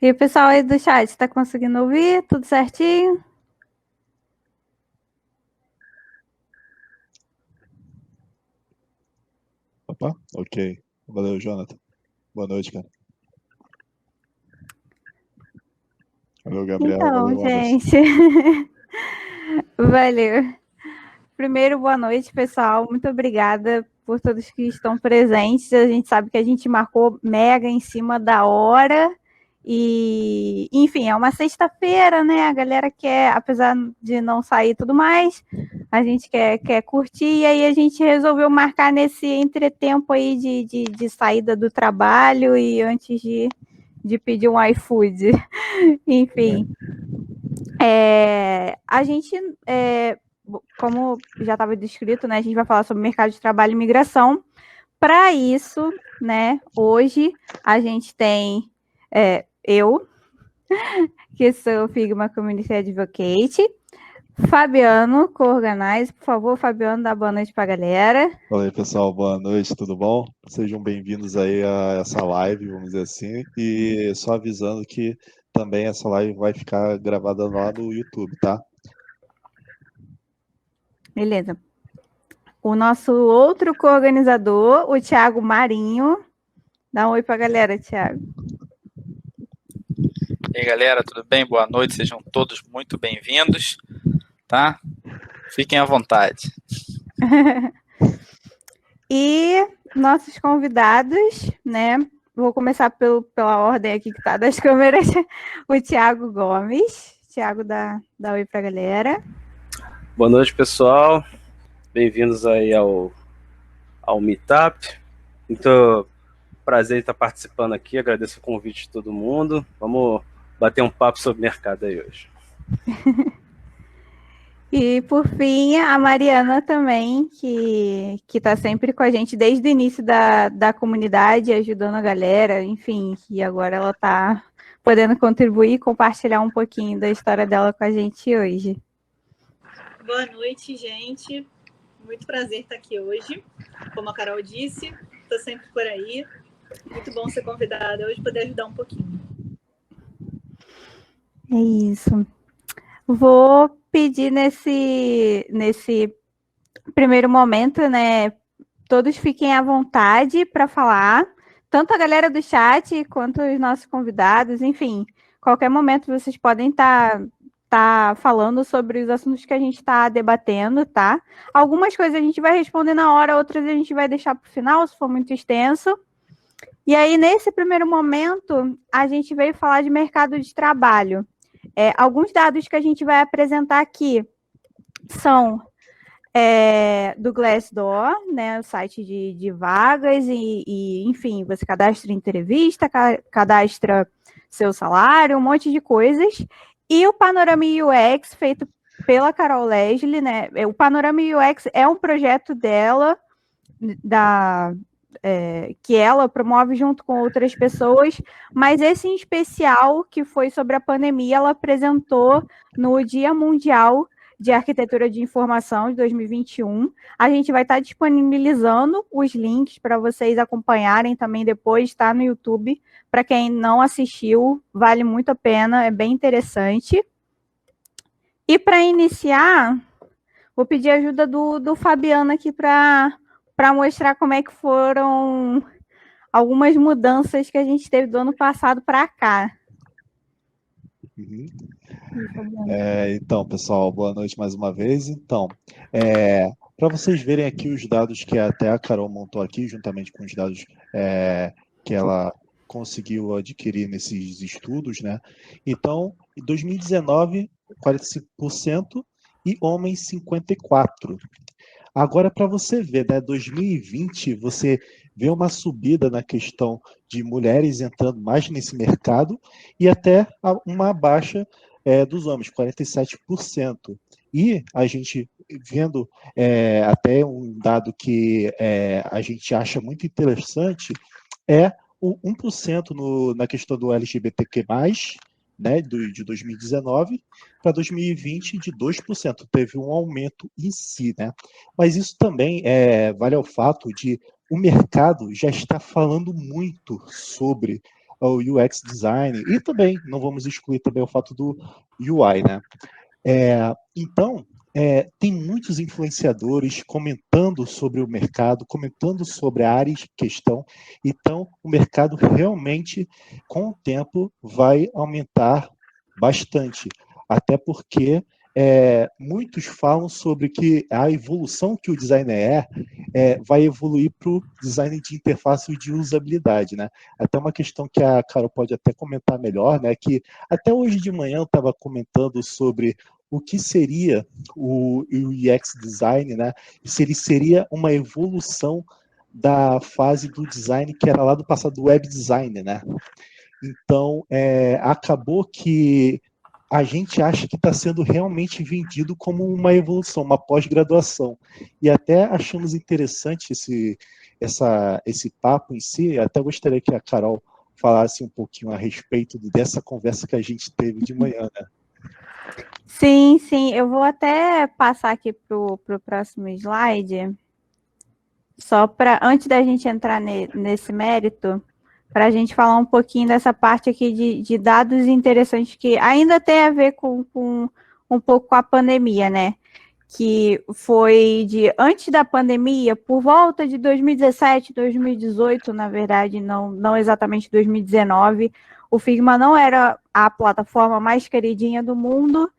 E o pessoal aí do chat, está conseguindo ouvir? Tudo certinho? Opa, ok. Valeu, Jonathan. Boa noite, cara. Valeu, Gabriel. Então, Valeu, Anderson. gente. Valeu. Primeiro, boa noite, pessoal. Muito obrigada por todos que estão presentes. A gente sabe que a gente marcou mega em cima da hora. E, enfim, é uma sexta-feira, né? A galera quer, apesar de não sair e tudo mais, a gente quer curtir. E aí a gente resolveu marcar nesse entretempo aí de saída do trabalho e antes de pedir um iFood. Enfim. A gente, como já estava descrito, né, a gente vai falar sobre mercado de trabalho e migração. Para isso, né, hoje a gente tem eu, que sou Figma Community Advocate, Fabiano, co-organize. Por favor, Fabiano, dá boa noite para a galera. Fala aí, pessoal. Boa noite, tudo bom? Sejam bem-vindos aí a essa live, vamos dizer assim. E só avisando que também essa live vai ficar gravada lá no YouTube, tá? Beleza. O nosso outro co-organizador, o Thiago Marinho. Dá um oi para a galera, Thiago. E aí, galera, tudo bem? Boa noite, sejam todos muito bem-vindos, tá? Fiquem à vontade. E nossos convidados, né? Vou começar pela ordem aqui que tá das câmeras. O Thiago Gomes. Thiago, dá oi pra galera. Boa noite, pessoal. Bem-vindos aí ao Meetup. Muito prazer em estar participando aqui. Agradeço o convite de todo mundo. Vamos bater um papo sobre mercado aí hoje. E, por fim, a Mariana também, que está sempre com a gente desde o início da comunidade, ajudando a galera, enfim, e agora ela está podendo contribuir e compartilhar um pouquinho da história dela com a gente hoje. Boa noite, gente. Muito prazer estar aqui hoje. Como a Carol disse, estou sempre por aí. Muito bom ser convidada hoje, poder ajudar um pouquinho. É isso. Vou pedir nesse primeiro momento, né? Todos fiquem à vontade para falar, tanto a galera do chat quanto os nossos convidados, enfim, qualquer momento vocês podem tá falando sobre os assuntos que a gente está debatendo, tá? Algumas coisas a gente vai responder na hora, outras a gente vai deixar para o final, se for muito extenso. E aí, nesse primeiro momento, a gente veio falar de mercado de trabalho. Alguns dados que a gente vai apresentar aqui são do Glassdoor, né, o site de vagas, enfim, você cadastra entrevista, cadastra seu salário, um monte de coisas. E o Panorama UX, feito pela Carol Leslie, né? O Panorama UX é um projeto dela, que ela promove junto com outras pessoas, mas esse em especial, que foi sobre a pandemia, ela apresentou no Dia Mundial de Arquitetura de Informação de 2021. A gente vai estar disponibilizando os links para vocês acompanharem também depois, está no YouTube. Para quem não assistiu, vale muito a pena, é bem interessante. E para iniciar, vou pedir a ajuda do Fabiano aqui para mostrar como é que foram algumas mudanças que a gente teve do ano passado para cá. Uhum. Então, pessoal, boa noite mais uma vez. Então, para vocês verem aqui os dados que até a Carol montou aqui, juntamente com os dados que ela conseguiu adquirir nesses estudos, né? Então, em 2019, 45% e homens 54%. Agora, para você ver, né, 2020, você vê uma subida na questão de mulheres entrando mais nesse mercado e até uma baixa dos homens, 47%. E a gente vendo até um dado que a gente acha muito interessante é o 1% na questão do LGBTQ+, né, de 2019 para 2020 de 2%. Teve um aumento em si, né? Mas isso também vale ao fato de o mercado já está falando muito sobre ao UX design, e também não vamos excluir também o fato do UI, né? Então, tem muitos influenciadores comentando sobre o mercado, comentando sobre a área de questão. Então, o mercado realmente, com o tempo, vai aumentar bastante. Até porque muitos falam sobre que a evolução que o designer vai evoluir para o design de interface e de usabilidade, né? Até uma questão que a Carol pode até comentar melhor, né? Que até hoje de manhã eu estava comentando sobre o que seria o UX design, né? Se ele seria uma evolução da fase do design que era lá do passado do web design, né? Então, acabou que a gente acha que está sendo realmente vendido como uma evolução, uma pós-graduação. E até achamos interessante esse papo em si. Até gostaria que a Carol falasse um pouquinho a respeito dessa conversa que a gente teve de manhã, né? Sim, sim. Eu vou até passar aqui para o próximo slide, só para, antes da gente entrar nesse mérito, para a gente falar um pouquinho dessa parte aqui de dados interessantes que ainda tem a ver com um pouco com a pandemia, né? Que foi antes da pandemia, por volta de 2017, 2018, na verdade, não exatamente 2019, o Figma não era a plataforma mais queridinha do mundo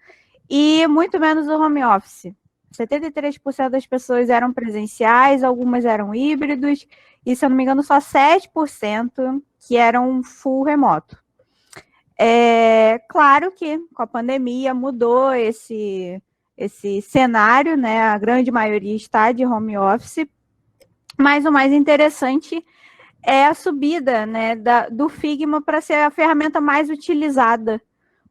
e muito menos o home office. 73% das pessoas eram presenciais, algumas eram híbridos, e, se eu não me engano, só 7% que eram full remoto. Claro que com a pandemia mudou esse cenário, né? A grande maioria está de home office, mas o mais interessante é a subida, né, do Figma para ser a ferramenta mais utilizada,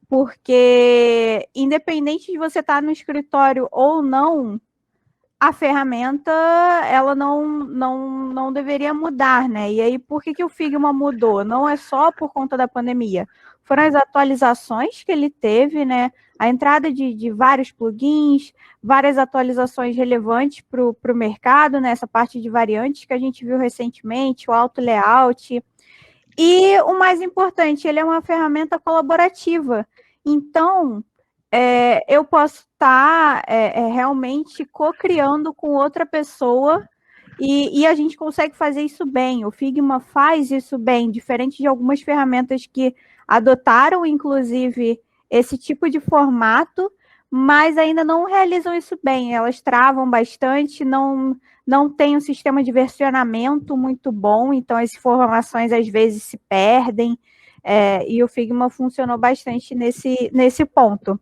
porque independente de você estar no escritório ou não, a ferramenta ela não deveria mudar, né? E aí, por que o Figma mudou? Não é só por conta da pandemia. Foram as atualizações que ele teve, né? A entrada de vários plugins, várias atualizações relevantes para o mercado, né? Essa parte de variantes que a gente viu recentemente, o auto layout. E o mais importante, ele é uma ferramenta colaborativa. Então, eu posso estar realmente co-criando com outra pessoa e a gente consegue fazer isso bem. O Figma faz isso bem, diferente de algumas ferramentas que adotaram, inclusive, esse tipo de formato, mas ainda não realizam isso bem. Elas travam bastante, não tem um sistema de versionamento muito bom, então as informações às vezes se perdem, e o Figma funcionou bastante nesse ponto.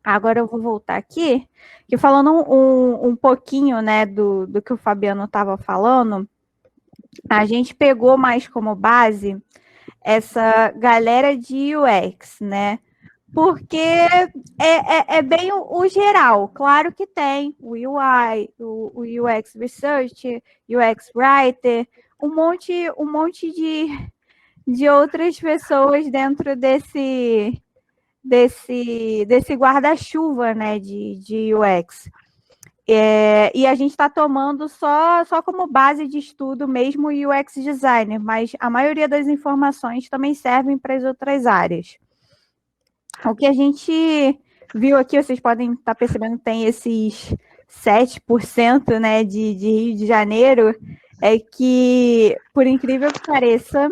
Agora eu vou voltar aqui, que falando um pouquinho, né, do que o Fabiano estava falando, a gente pegou mais como base essa galera de UX, né? Porque é bem o geral. Claro que tem o UI, o UX Research, UX Writer, um monte de outras pessoas dentro desse guarda-chuva, né, de UX. E a gente está tomando só como base de estudo mesmo o UX Designer, mas a maioria das informações também servem para as outras áreas. O que a gente viu aqui, vocês podem estar percebendo que tem esses 7%, né, de Rio de Janeiro, é que, por incrível que pareça,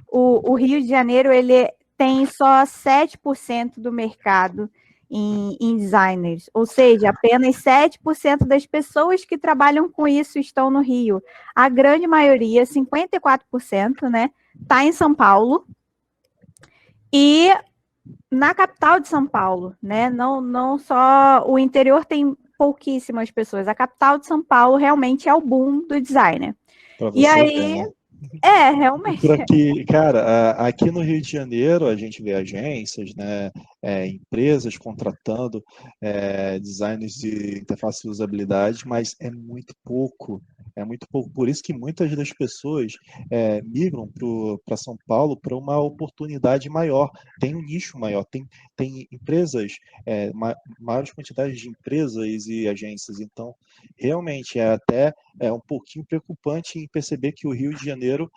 o Rio de Janeiro ele tem só 7% do mercado em designers, ou seja, apenas 7% das pessoas que trabalham com isso estão no Rio. A grande maioria, 54%, né, está em São Paulo e na capital de São Paulo, né? Não só o interior tem pouquíssimas pessoas. A capital de São Paulo realmente é o boom do designer. E aí, realmente. Por aqui, cara, aqui no Rio de Janeiro a gente vê agências, né, empresas contratando designers de interface e usabilidade, mas é muito pouco. É muito pouco. Por isso que muitas das pessoas migram para São Paulo para uma oportunidade maior. Tem um nicho maior, tem empresas, maiores quantidades de empresas e agências. Então, realmente, é até um pouquinho preocupante em perceber que o Rio de Janeiro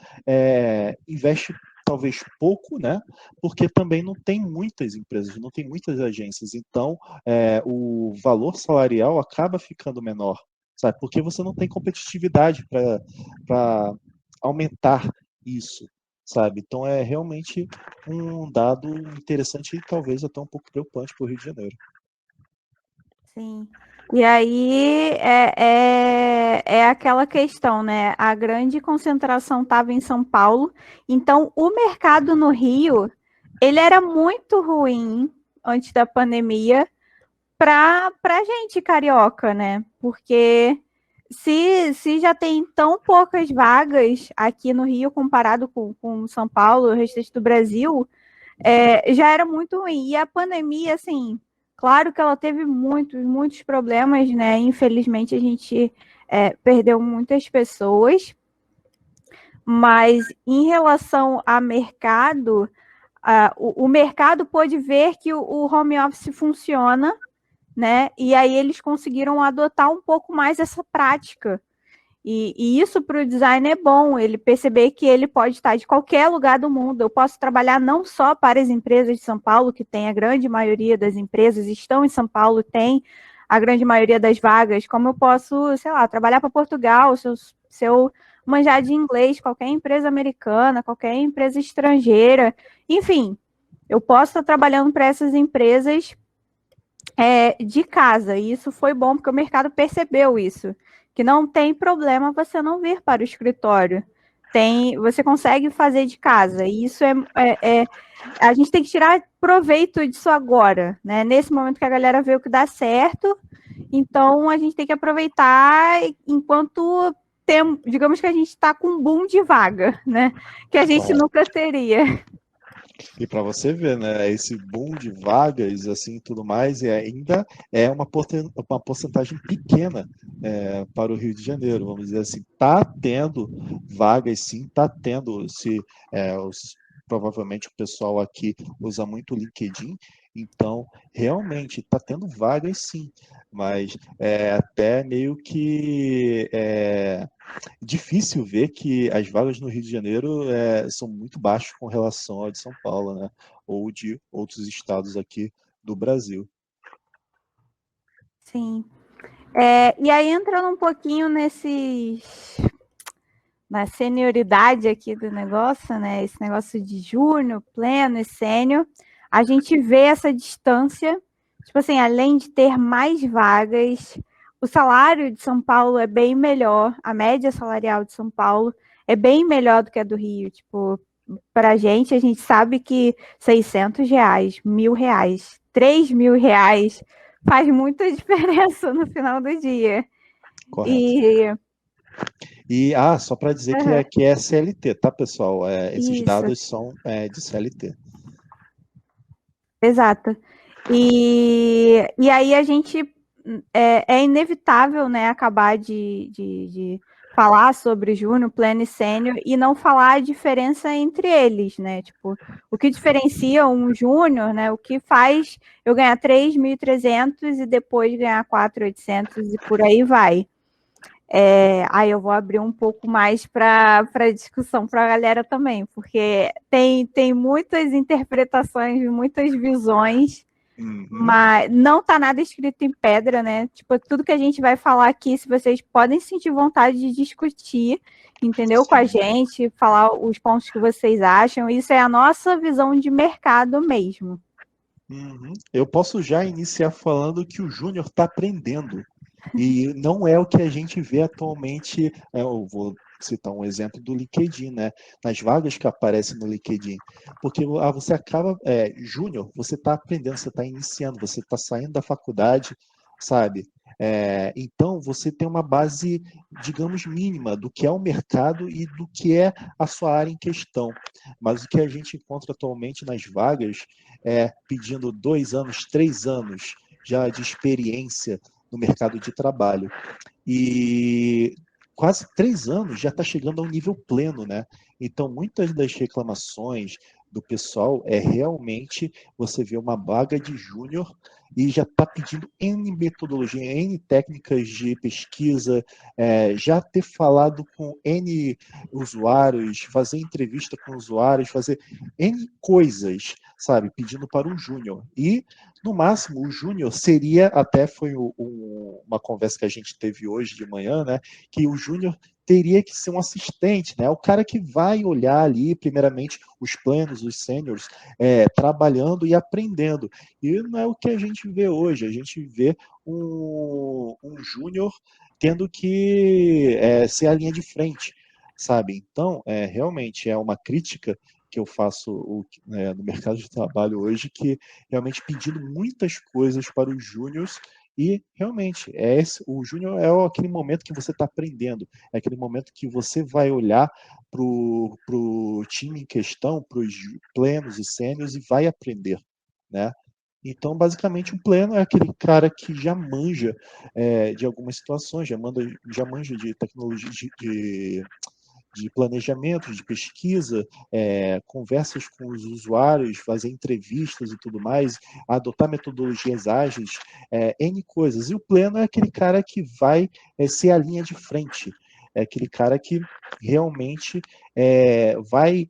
investe talvez pouco, né? Porque também não tem muitas empresas, não tem muitas agências, então o valor salarial acaba ficando menor, sabe? Porque você não tem competitividade para aumentar isso, sabe? Então é realmente um dado interessante e talvez até um pouco preocupante para o Rio de Janeiro. Sim. E aí é aquela questão, né? A grande concentração estava em São Paulo, então o mercado no Rio ele era muito ruim antes da pandemia para gente carioca, né? Porque se já tem tão poucas vagas aqui no Rio comparado com São Paulo, o restante do Brasil, já era muito ruim. E a pandemia, assim, claro que ela teve muitos problemas, né? Infelizmente a gente perdeu muitas pessoas, mas em relação a mercado, o mercado pôde ver que o home office funciona, né? E aí eles conseguiram adotar um pouco mais essa prática. E isso para o design é bom, ele perceber que ele pode estar de qualquer lugar do mundo. Eu posso trabalhar não só para as empresas de São Paulo, que tem a grande maioria das empresas estão em São Paulo, tem a grande maioria das vagas, como eu posso, sei lá, trabalhar para Portugal, se eu manjar de inglês, qualquer empresa americana, qualquer empresa estrangeira, enfim, eu posso estar trabalhando para essas empresas de casa. E isso foi bom porque o mercado percebeu isso, que não tem problema você não vir para o escritório. Você consegue fazer de casa. E isso a gente tem que tirar proveito disso agora, né? Nesse momento que a galera vê o que dá certo, então a gente tem que aproveitar enquanto digamos que a gente está com um boom de vaga, né? Que a gente nunca teria. E para você ver, né, esse boom de vagas, assim, tudo mais, e ainda é uma porcentagem pequena para o Rio de Janeiro, vamos dizer assim. Está tendo vagas, sim, está tendo, provavelmente o pessoal aqui usa muito o LinkedIn, então realmente está tendo vagas, sim, mas até meio que difícil ver que as vagas no Rio de Janeiro são muito baixas com relação ao de São Paulo, né? Ou de outros estados aqui do Brasil. Sim. E aí, entrando um pouquinho na senioridade aqui do negócio, né? Esse negócio de júnior, pleno e sênior, a gente vê essa distância. Tipo assim, além de ter mais vagas, o salário de São Paulo é bem melhor, a média salarial de São Paulo é bem melhor do que a do Rio. Tipo, para a gente sabe que R$600, R$1.000, R$3.000 faz muita diferença no final do dia. Correto. Só para dizer que é CLT, tá, pessoal? Esses Isso. dados são de CLT. Exato. E aí a gente é inevitável, né, acabar de falar sobre júnior, pleno e sênior e não falar a diferença entre eles, né? Tipo, o que diferencia um júnior, né? O que faz eu ganhar 3.300 e depois ganhar 4.800 e por aí vai. Aí eu vou abrir um pouco mais para discussão para a galera também, porque tem muitas interpretações, muitas visões, mas não está nada escrito em pedra, né? Tipo, tudo que a gente vai falar aqui, se vocês podem sentir vontade de discutir, entendeu? Com a gente, falar os pontos que vocês acham, isso é a nossa visão de mercado mesmo. Eu posso já iniciar falando que o Júnior está aprendendo. E não é o que a gente vê atualmente. Eu vou citar um exemplo do LinkedIn, né? Nas vagas que aparecem no LinkedIn. Porque você acaba, júnior, você está aprendendo, você está iniciando, você está saindo da faculdade, sabe? Então, você tem uma base, digamos, mínima do que é o mercado e do que é a sua área em questão. Mas o que a gente encontra atualmente nas vagas é pedindo 2 anos, 3 anos já de experiência no mercado de trabalho. E quase 3 anos já está chegando ao nível pleno, né? Então, muitas das reclamações do pessoal é realmente você ver uma vaga de júnior e já está pedindo N metodologia, N técnicas de pesquisa, já ter falado com N usuários, fazer entrevista com usuários, fazer N coisas, sabe, pedindo para um júnior. E, no máximo, o júnior seria, até foi uma conversa que a gente teve hoje de manhã, né, que o júnior teria que ser um assistente, né? O cara que vai olhar ali, primeiramente, os planos, os sêniors, trabalhando e aprendendo. E não é o que a gente vê hoje. A gente vê um júnior tendo que ser a linha de frente, sabe? Então, realmente é uma crítica que eu faço no mercado de trabalho hoje, que realmente pedindo muitas coisas para os júniors. E realmente, o júnior é aquele momento que você está aprendendo, é aquele momento que você vai olhar para o time em questão, para os plenos e sêniors e vai aprender, né? Então, basicamente, o pleno é aquele cara que já manja de algumas situações, já manja de tecnologia, de planejamento, de pesquisa, conversas com os usuários, fazer entrevistas e tudo mais, adotar metodologias ágeis, N coisas. E o pleno é aquele cara que vai ser a linha de frente, é aquele cara que realmente vai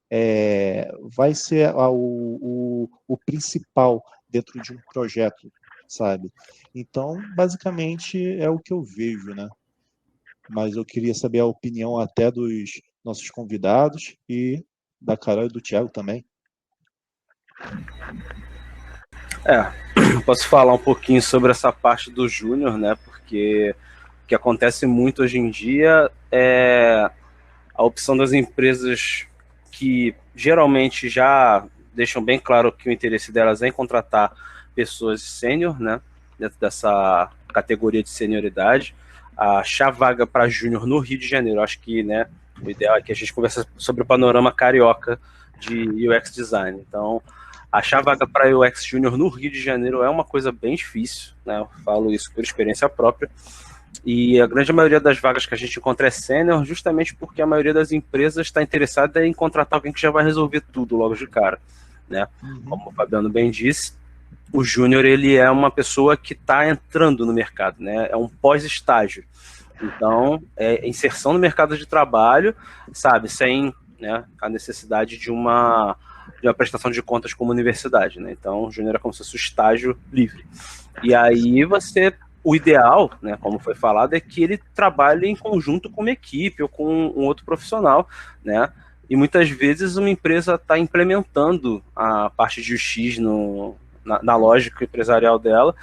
ser o principal dentro de um projeto, sabe? Então, basicamente, é o que eu vejo, né? Mas eu queria saber a opinião até dos nossos convidados e da Carol e do Thiago também. Posso falar um pouquinho sobre essa parte do júnior, né? Porque o que acontece muito hoje em dia é a opção das empresas que geralmente já deixam bem claro que o interesse delas é em contratar pessoas sênior, né? Dentro dessa categoria de senioridade. Achar vaga para júnior no Rio de Janeiro, acho que, né, o ideal é que a gente converse sobre o panorama carioca de UX design. Então, achar vaga para UX júnior no Rio de Janeiro é uma coisa bem difícil, né? Eu falo isso por experiência própria. E a grande maioria das vagas que a gente encontra é sênior, justamente porque a maioria das empresas está interessada em contratar alguém que já vai resolver tudo logo de cara, né? Como o Fabiano bem disse, o júnior, ele é uma pessoa que está entrando no mercado, né? É um pós-estágio. Então, é inserção no mercado de trabalho, sabe, sem, né, a necessidade de uma prestação de contas como universidade, né? Então, o júnior é como se fosse o estágio livre. E aí o ideal, né, como foi falado, é que ele trabalhe em conjunto com uma equipe ou com um outro profissional, né? E muitas vezes uma empresa está implementando a parte de UX na lógica empresarial dela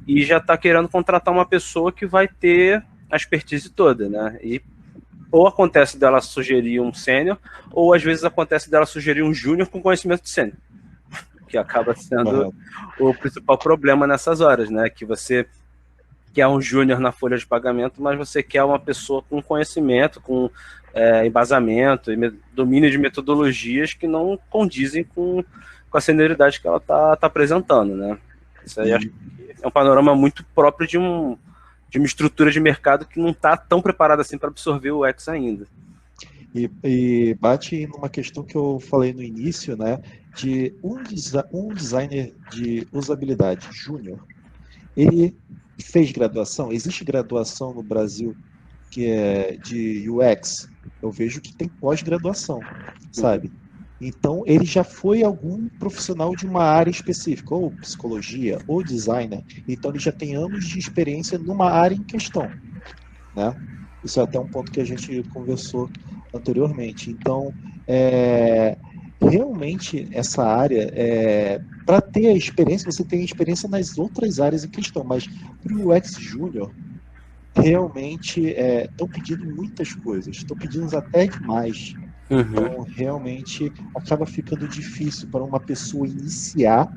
e já está querendo contratar uma pessoa que vai ter a expertise toda, né? E ou acontece dela sugerir um sênior, ou às vezes acontece dela sugerir um júnior com conhecimento de sênior, que acaba sendo o principal problema nessas horas, né? Que você quer um júnior na folha de pagamento, mas você quer uma pessoa com conhecimento, com embasamento e domínio de metodologias que não condizem com a senioridade que ela está apresentando, né? Isso aí acho que é um panorama muito próprio de uma estrutura de mercado que não está tão preparada assim para absorver o UX ainda. E bate numa questão que eu falei no início, né? De um designer de usabilidade júnior, ele fez graduação. Existe graduação no Brasil que é de UX? Eu vejo que tem pós-graduação, sabe? Então, ele já foi algum profissional de uma área específica, ou psicologia, ou designer. Então, ele já tem anos de experiência numa área em questão, né? Isso é até um ponto que a gente conversou anteriormente. Então, realmente, essa área, para ter a experiência, você tem experiência nas outras áreas em questão, mas para o UX Júnior, realmente estão pedindo muitas coisas, estão pedindo até demais. Então, realmente, acaba ficando difícil para uma pessoa iniciar,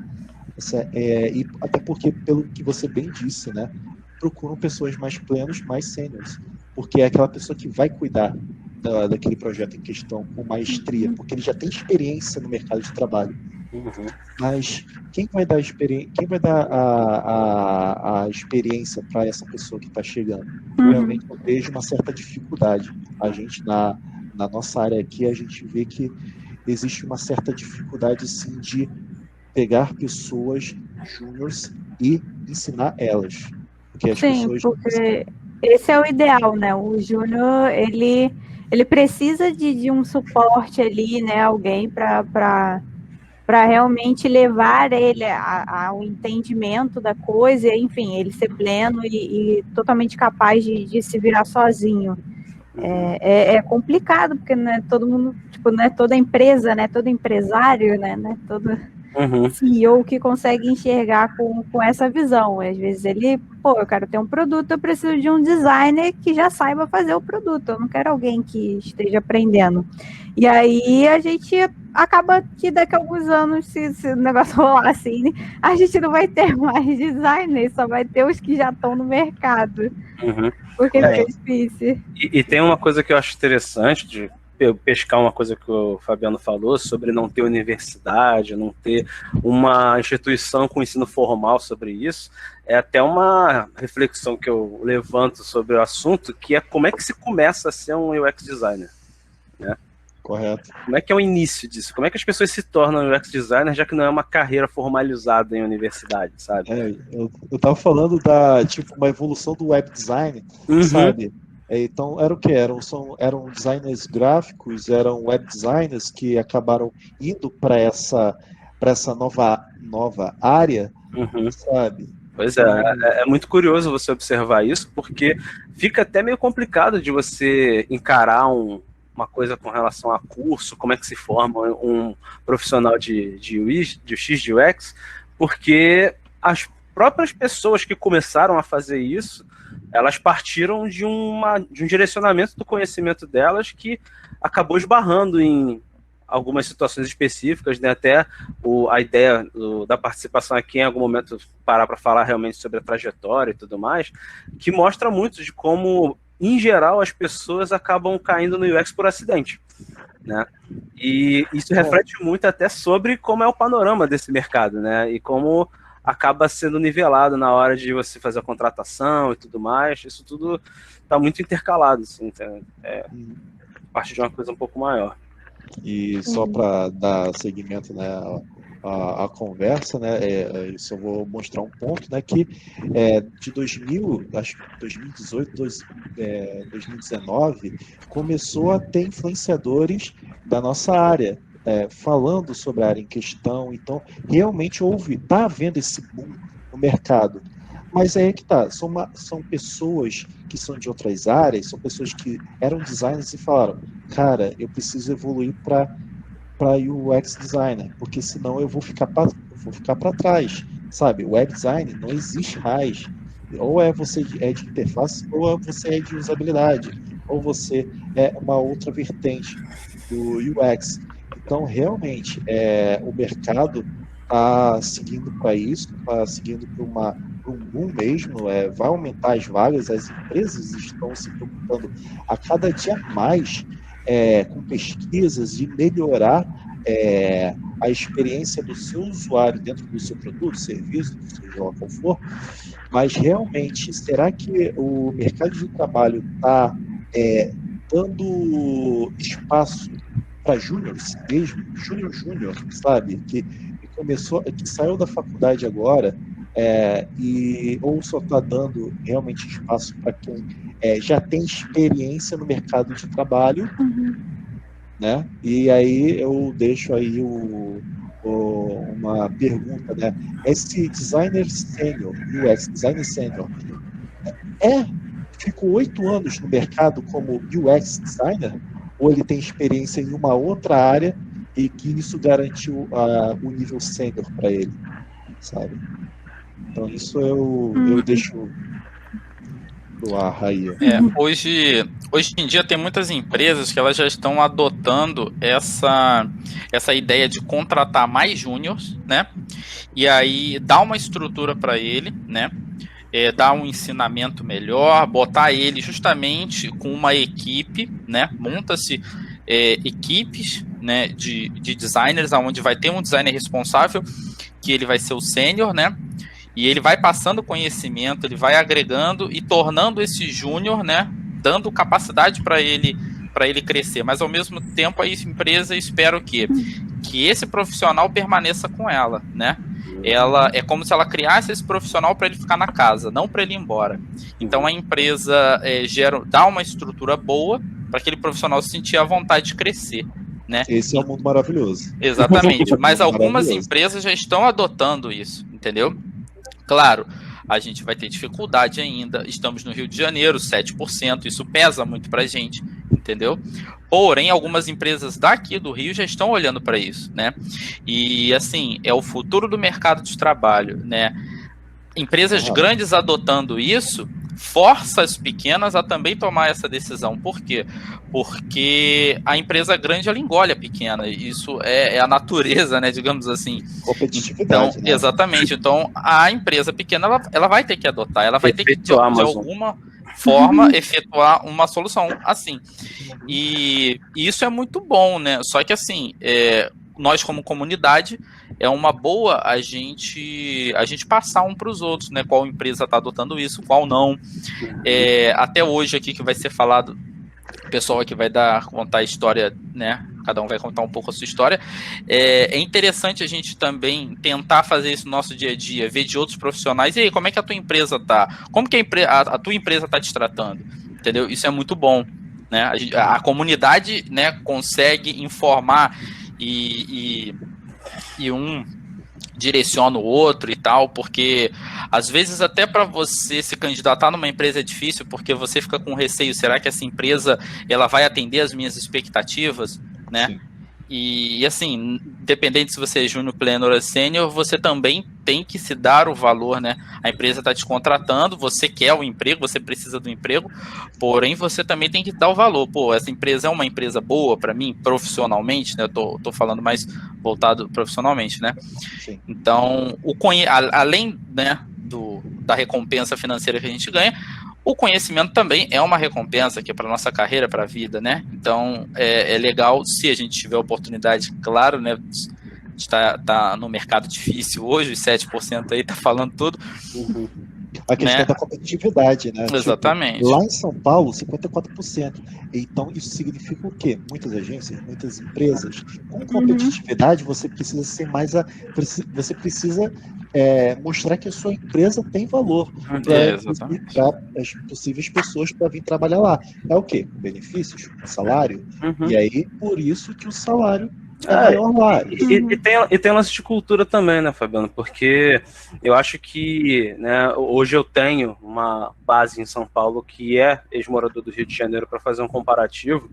e até porque, pelo que você bem disse, né, procuram pessoas mais plenos, mais sêniores, porque é aquela pessoa que vai cuidar daquele projeto em questão com maestria, porque ele já tem experiência no mercado de trabalho. Mas quem vai dar a experiência para essa pessoa que está chegando? Realmente eu vejo uma certa dificuldade. A gente, na nossa área aqui, a gente vê que existe uma certa dificuldade, sim, de pegar pessoas júniors e ensinar elas. Porque as Sim, pessoas... porque esse é o ideal, né? O júnior, ele precisa de um suporte ali, né? Alguém para realmente levar ele ao entendimento da coisa, e, enfim, ele ser pleno e totalmente capaz de se virar sozinho. É complicado, porque não é todo mundo, tipo, não é toda empresa, né? Todo empresário, né? Todo CEO que consegue enxergar com essa visão. Às vezes ele, eu quero ter um produto, eu preciso de um designer que já saiba fazer o produto, eu não quero alguém que esteja aprendendo. E aí a gente acaba que daqui a alguns anos, se o negócio rolar assim, a gente não vai ter mais designers, só vai ter os que já estão no mercado. Porque fica difícil. E tem uma coisa que eu acho interessante de pescar uma coisa que o Fabiano falou sobre não ter universidade, não ter uma instituição com ensino formal sobre isso. É até uma reflexão que eu levanto sobre o assunto, que é como é que se começa a ser um UX designer, né? Correto. Como é que é o início disso? Como é que as pessoas se tornam UX designer, já que não é uma carreira formalizada em universidade, sabe? Eu tava falando tipo, uma evolução do web design, sabe? Então, era o que? Eram designers gráficos, eram web designers que acabaram indo para essa nova área, sabe? Pois é muito curioso você observar isso, porque fica até meio complicado de você encarar uma coisa com relação a curso, como é que se forma um profissional de UX, de UX, porque as próprias pessoas que começaram a fazer isso, elas partiram de um direcionamento do conhecimento delas que acabou esbarrando em algumas situações específicas, né? Até a ideia da participação aqui em algum momento parar para falar realmente sobre a trajetória e tudo mais, que mostra muito de como, em geral, as pessoas acabam caindo no UX por acidente, né? E isso reflete muito até sobre como é o panorama desse mercado, né? E como acaba sendo nivelado na hora de você fazer a contratação e tudo mais. Isso tudo está muito intercalado, assim, parte de uma coisa um pouco maior. E só para dar seguimento, né, a conversa, né, isso eu vou mostrar um ponto, né, que de 2018, 2019, começou a ter influenciadores da nossa área, falando sobre a área em questão. Então, realmente está havendo esse boom no mercado. Mas aí é que tá, são pessoas que são de outras áreas, são pessoas que eram designers e falaram, cara, eu preciso evoluir para UX designer, porque senão eu vou ficar para trás, sabe? Web design não existe mais. Ou você é de interface, ou você é de usabilidade, ou você é uma outra vertente do UX. Então, realmente, o mercado está seguindo para isso, está seguindo para um boom mesmo, vai aumentar as vagas, as empresas estão se preocupando a cada dia mais com pesquisas de melhorar a experiência do seu usuário dentro do seu produto, serviço, seja lá qual for. Mas realmente, será que o mercado de trabalho está dando espaço para júniores mesmo, júnior, sabe? Que saiu da faculdade agora, ou só está dando realmente espaço para quem já tem experiência no mercado de trabalho, né? E aí eu deixo aí uma pergunta, né? Esse designer sênior, UX designer sênior, ficou 8 anos no mercado como UX designer? Ou ele tem experiência em uma outra área e que isso garantiu o nível sênior para ele, sabe? Então isso eu deixo pro ar aí. Hoje em dia tem muitas empresas que elas já estão adotando essa ideia de contratar mais júniors, né? E aí dar uma estrutura para ele, né? Dar um ensinamento melhor, botar ele justamente com uma equipe, né? Monta-se equipes, né, de designers, onde vai ter um designer responsável, que ele vai ser o sênior, né? E ele vai passando conhecimento, ele vai agregando e tornando esse júnior, né? Dando capacidade para ele para ele crescer, mas ao mesmo tempo a empresa espera o quê? Que esse profissional permaneça com ela, né? Ela é como se ela criasse esse profissional para ele ficar na casa, não para ele ir embora. Então a empresa dá uma estrutura boa para aquele profissional sentir a vontade de crescer, né? Esse é um mundo maravilhoso. Exatamente, mas algumas empresas já estão adotando isso, entendeu? Claro, a gente vai ter dificuldade ainda, estamos no Rio de Janeiro, 7%, isso pesa muito para a gente, entendeu? Porém, algumas empresas daqui do Rio já estão olhando para isso, né? E, assim, é o futuro do mercado de trabalho, né? Empresas grandes adotando isso, força as pequenas a também tomar essa decisão. Por quê? Porque a empresa grande, ela engole a pequena. Isso é a natureza, né? Digamos assim. Competitividade, então, né? Exatamente. Então, a empresa pequena, ela vai ter que adotar. Ela vai ter que, de alguma forma, efetuar uma solução assim. E isso é muito bom, né? Só que, assim, nós como comunidade, é uma boa a gente passar um para os outros, né? Qual empresa está adotando isso, qual não. Até hoje aqui que vai ser falado, o pessoal aqui vai contar a história, né? Cada um vai contar um pouco a sua história. É interessante a gente também tentar fazer isso no nosso dia a dia, ver de outros profissionais. E aí, como é que a tua empresa tá? Como que a tua empresa está te tratando? Entendeu? Isso é muito bom, né? A comunidade, né, consegue informar e um direciona o outro e tal, porque às vezes até para você se candidatar numa empresa é difícil, porque você fica com receio, será que essa empresa ela vai atender as minhas expectativas, né? Sim. E assim, independente se você é júnior, pleno ou sênior, você também tem que se dar o valor, né? A empresa está te contratando, você quer o emprego, você precisa do emprego, porém você também tem que dar o valor. Pô, essa empresa é uma empresa boa para mim, profissionalmente, né? Eu tô falando mais voltado profissionalmente, né? Sim. Então, além, né, da recompensa financeira que a gente ganha, o conhecimento também é uma recompensa que é para a nossa carreira, para a vida, né? Então, é legal se a gente tiver oportunidade, claro, né? Está no mercado difícil hoje, os 7% aí tá falando tudo. A questão da competitividade, né? Exatamente. Tipo, lá em São Paulo, 54%. Então, isso significa o quê? Muitas agências, muitas empresas. Com competitividade, você precisa ser mais... Você precisa mostrar que a sua empresa tem valor para as possíveis pessoas para vir trabalhar lá. É o quê? Benefícios, salário. E aí, por isso que o salário é maior lá. E tem lance de cultura também, né, Fabiano? Porque eu acho que, né, hoje eu tenho uma base em São Paulo que é ex-morador do Rio de Janeiro para fazer um comparativo,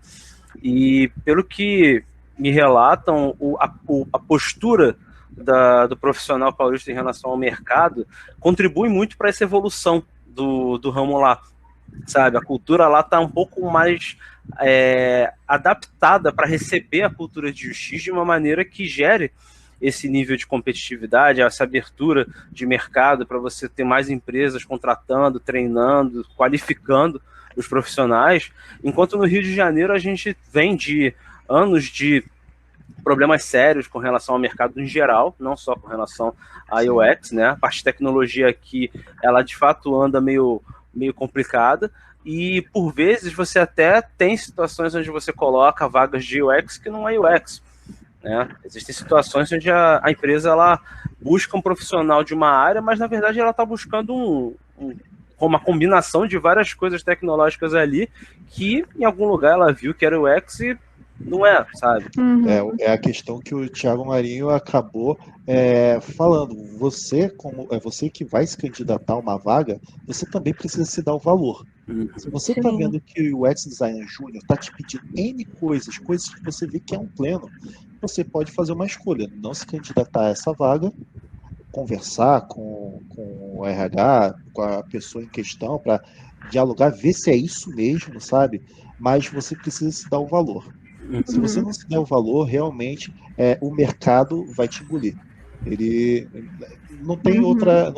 e pelo que me relatam, a postura do profissional paulista em relação ao mercado contribui muito para essa evolução do ramo lá, sabe? A cultura lá está um pouco mais adaptada para receber a cultura de justiça de uma maneira que gere esse nível de competitividade, essa abertura de mercado para você ter mais empresas contratando, treinando, qualificando os profissionais, enquanto no Rio de Janeiro a gente vem de anos de problemas sérios com relação ao mercado em geral, não só com relação à UX, né? A parte de tecnologia aqui, ela de fato anda meio complicada, e por vezes você até tem situações onde você coloca vagas de UX que não é UX, né? Existem situações onde a empresa ela busca um profissional de uma área, mas na verdade ela está buscando uma combinação de várias coisas tecnológicas ali, que em algum lugar ela viu que era UX e não é, sabe? É a questão que o Thiago Marinho acabou falando. Você que vai se candidatar a uma vaga, você também precisa se dar o valor. Se você está vendo que o UX Designer Júnior está te pedindo N coisas que você vê que é um pleno, você pode fazer uma escolha, não se candidatar a essa vaga, conversar com o RH, com a pessoa em questão, para dialogar, ver se é isso mesmo, sabe? Mas você precisa se dar o valor. Se você não se der o valor, realmente o mercado vai te engolir. Ele não tem outra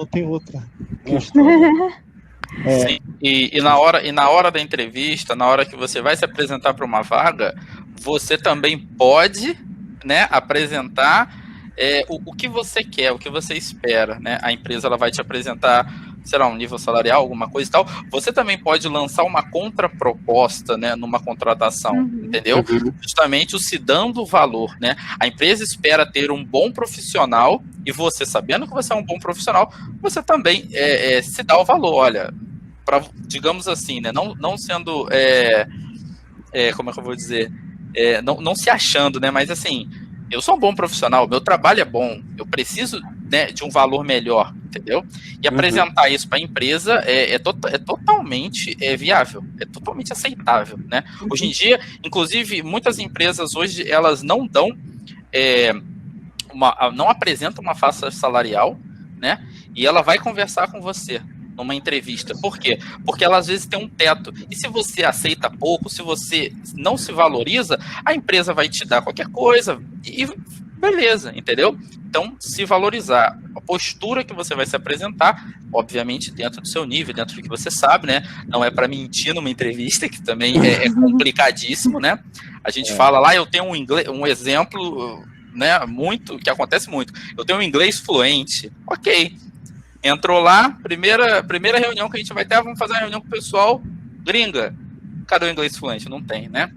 questão. Né? Sim. E na hora da entrevista, na hora que você vai se apresentar para uma vaga, você também pode, né, apresentar o que você quer, o que você espera, né? A empresa ela vai te apresentar sei lá, um nível salarial, alguma coisa e tal, você também pode lançar uma contraproposta, né, numa contratação, entendeu? Justamente o se dando valor, né? A empresa espera ter um bom profissional e você, sabendo que você é um bom profissional, você também se dá o valor, olha, digamos assim, né, não sendo, como é que eu vou dizer, não se achando, né, mas assim, eu sou um bom profissional, meu trabalho é bom, eu preciso, né, de um valor melhor, entendeu? E apresentar isso para a empresa é totalmente viável, é totalmente aceitável, né? Hoje em dia, inclusive, muitas empresas hoje, elas não dão, não apresentam uma faixa salarial, né? E ela vai conversar com você numa entrevista. Por quê? Porque ela às vezes tem um teto. E se você aceita pouco, se você não se valoriza, a empresa vai te dar qualquer coisa e beleza, entendeu? Então, se valorizar, a postura que você vai se apresentar, obviamente dentro do seu nível, dentro do que você sabe, né? Não é para mentir numa entrevista, que também é complicadíssimo, né? A gente fala lá, eu tenho um exemplo, né? Que acontece muito. Eu tenho um inglês fluente, ok. Entrou lá, primeira reunião que a gente vai ter, vamos fazer uma reunião com o pessoal gringa. Cadê o inglês fluente? Não tem, né?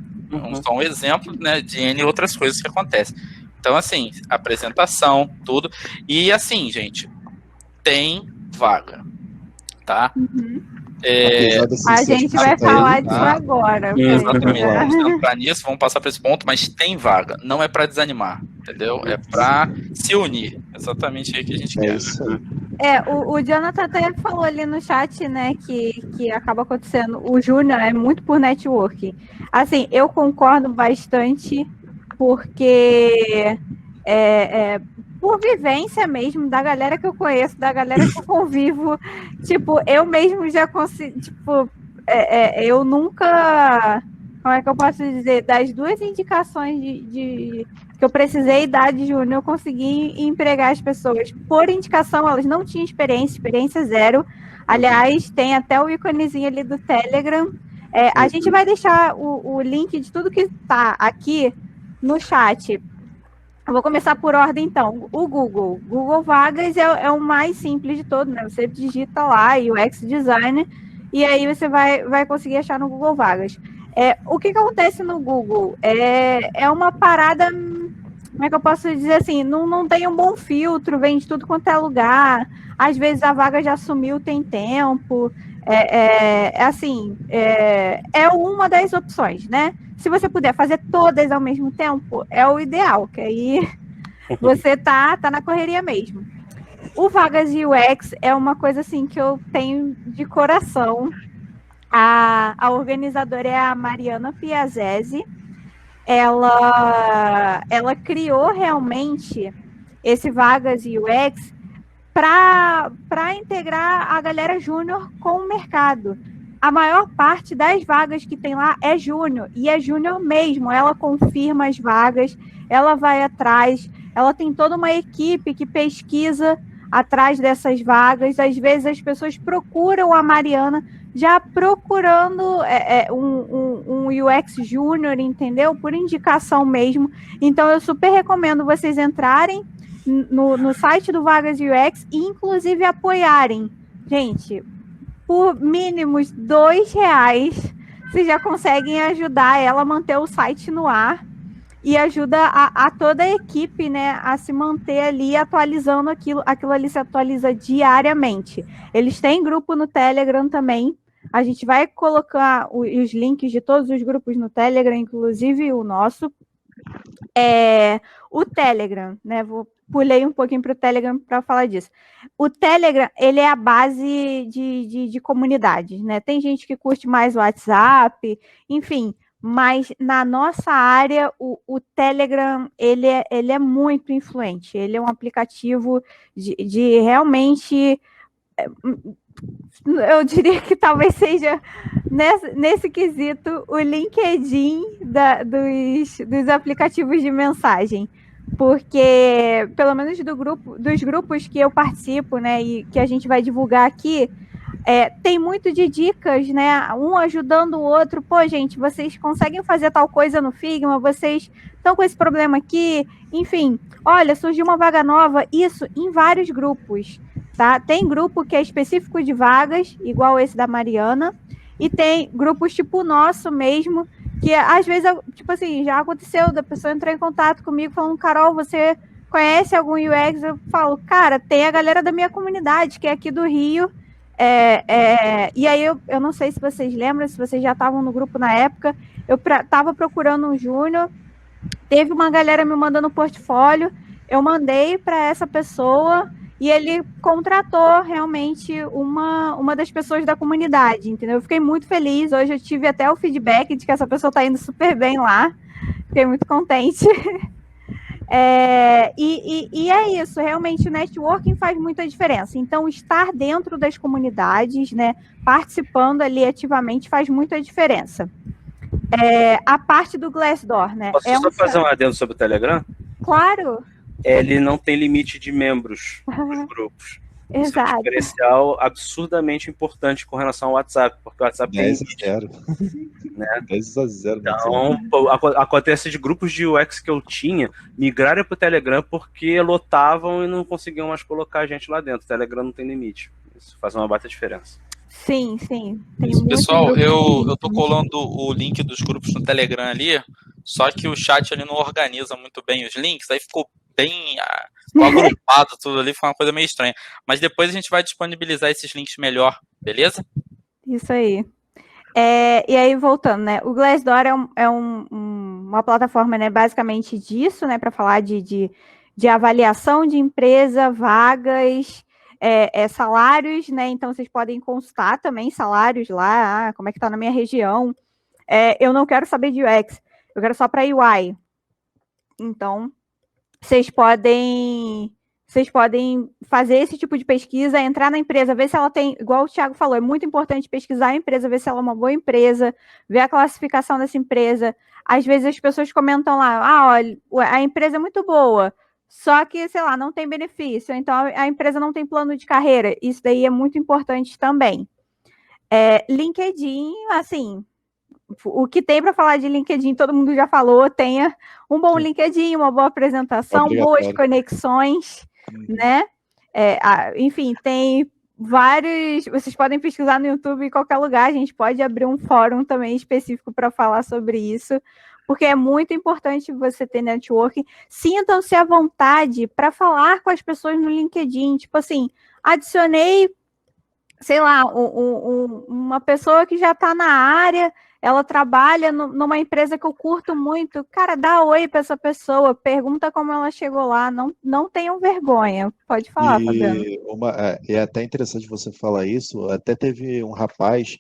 Só um exemplo, né, de N outras coisas que acontecem. Então, assim, apresentação, tudo. E assim, gente, tem vaga, tá? A gente vai falar disso agora. Exatamente. Vamos entrar nisso, vamos passar para esse ponto, mas tem vaga. Não é para desanimar, entendeu? É para se unir. Exatamente aí que a gente quer. O Jonathan até falou ali no chat, né, que acaba acontecendo. O Júnior é muito por networking. Assim, eu concordo bastante, porque por vivência mesmo, da galera que eu conheço, da galera que eu convivo, tipo, eu mesmo já consigo, tipo, eu nunca, como é que eu posso dizer, das 2 indicações que eu precisei dar de júnior, eu consegui empregar as pessoas por indicação, elas não tinham experiência zero. Aliás, tem até o íconezinho ali do Telegram. A gente vai deixar o link de tudo que está aqui no chat. Eu vou começar por ordem, então. O Google Vagas é o mais simples de todos, né? Você digita lá UX Designer e aí você vai conseguir achar no Google Vagas. O que acontece no Google? É uma parada, como é que eu posso dizer assim? Não tem um bom filtro, vem de tudo quanto é lugar. Às vezes a vaga já sumiu, tem tempo. É uma das opções, né? Se você puder fazer todas ao mesmo tempo, é o ideal, que aí você tá na correria mesmo. O Vagas UX é uma coisa assim que eu tenho de coração. A organizadora é a Mariana Piazzesi. Ela criou realmente esse Vagas UX para integrar a galera júnior com o mercado. A maior parte das vagas que tem lá é júnior, e é júnior mesmo. Ela confirma as vagas, ela vai atrás, ela tem toda uma equipe que pesquisa atrás dessas vagas. Às vezes as pessoas procuram a Mariana já procurando um UX júnior, entendeu? Por indicação mesmo. Então eu super recomendo vocês entrarem no site do Vagas UX e inclusive apoiarem. Gente, por mínimos R$2, vocês já conseguem ajudar ela a manter o site no ar e ajuda a toda a equipe, né, a se manter ali atualizando aquilo ali se atualiza diariamente. Eles têm grupo no Telegram também. A gente vai colocar os links de todos os grupos no Telegram, inclusive o nosso. O Telegram, né? Pulei um pouquinho para o Telegram para falar disso. O Telegram, ele é a base de comunidades, né? Tem gente que curte mais o WhatsApp, enfim, mas na nossa área, o Telegram, ele é muito influente. Ele é um aplicativo de realmente... Eu diria que talvez seja nesse quesito o LinkedIn dos aplicativos de mensagem, porque pelo menos dos grupos que eu participo, né, e que a gente vai divulgar aqui, tem muito de dicas, né, um ajudando o outro. Pô, gente, vocês conseguem fazer tal coisa no Figma, vocês estão com esse problema aqui, enfim, olha, surgiu uma vaga nova, isso em vários grupos. tá? Tem grupo que é específico de vagas, igual esse da Mariana, e tem grupos tipo o nosso mesmo, que às vezes, tipo assim, já aconteceu da pessoa entrar em contato comigo falando, Carol, você conhece algum UX? Eu falo, cara, tem a galera da minha comunidade, que é aqui do Rio, e aí eu não sei se vocês lembram, se vocês já estavam no grupo na época, eu estava procurando um júnior, teve uma galera me mandando portfólio, eu mandei para essa pessoa e ele contratou realmente uma das pessoas da comunidade, entendeu? Eu fiquei muito feliz, hoje eu tive até o feedback de que essa pessoa está indo super bem lá, fiquei muito contente. E é isso, realmente o networking faz muita diferença. Então, estar dentro das comunidades, né, participando ali ativamente faz muita diferença. A parte do Glassdoor, né? Posso só fazer um adendo sobre o Telegram? Claro. Ele não tem limite de membros dos grupos. Exato. Isso é um diferencial absurdamente importante com relação ao WhatsApp, porque o WhatsApp 10 tem a 0. Né? 10 a 0. Então, acontece de grupos de UX que eu tinha migrarem para o Telegram porque lotavam e não conseguiam mais colocar a gente lá dentro. O Telegram não tem limite. Isso faz uma baita diferença. Sim, sim. Pessoal, eu tô colando o link dos grupos no Telegram ali, só que o chat ali não organiza muito bem os links, aí ficou bem agrupado tudo ali, foi uma coisa meio estranha. Mas depois a gente vai disponibilizar esses links melhor, beleza? Isso aí. E aí, voltando, né? O Glassdoor é uma plataforma, né, basicamente disso, né, para falar de avaliação de empresa, vagas, salários, né? Então, vocês podem consultar também salários lá, como é que tá na minha região. Eu não quero saber de UX, eu quero só para UI. Então, vocês podem fazer esse tipo de pesquisa, entrar na empresa, ver se ela tem, igual o Thiago falou, é muito importante pesquisar a empresa, ver se ela é uma boa empresa, ver a classificação dessa empresa. Às vezes as pessoas comentam lá, olha, a empresa é muito boa, só que, sei lá, não tem benefício, então a empresa não tem plano de carreira. Isso daí é muito importante também. LinkedIn, assim, o que tem para falar de LinkedIn, todo mundo já falou, tenha um bom LinkedIn, uma boa apresentação, boas conexões, né? Enfim, tem vários, vocês podem pesquisar no YouTube em qualquer lugar, a gente pode abrir um fórum também específico para falar sobre isso, porque é muito importante você ter networking. Sintam-se à vontade para falar com as pessoas no LinkedIn, tipo assim, adicionei, sei lá, uma pessoa que já está na área, ela trabalha numa empresa que eu curto muito, cara, dá oi para essa pessoa, pergunta como ela chegou lá, não tenham vergonha. Pode falar, Fabiano. É até interessante você falar isso, até teve um rapaz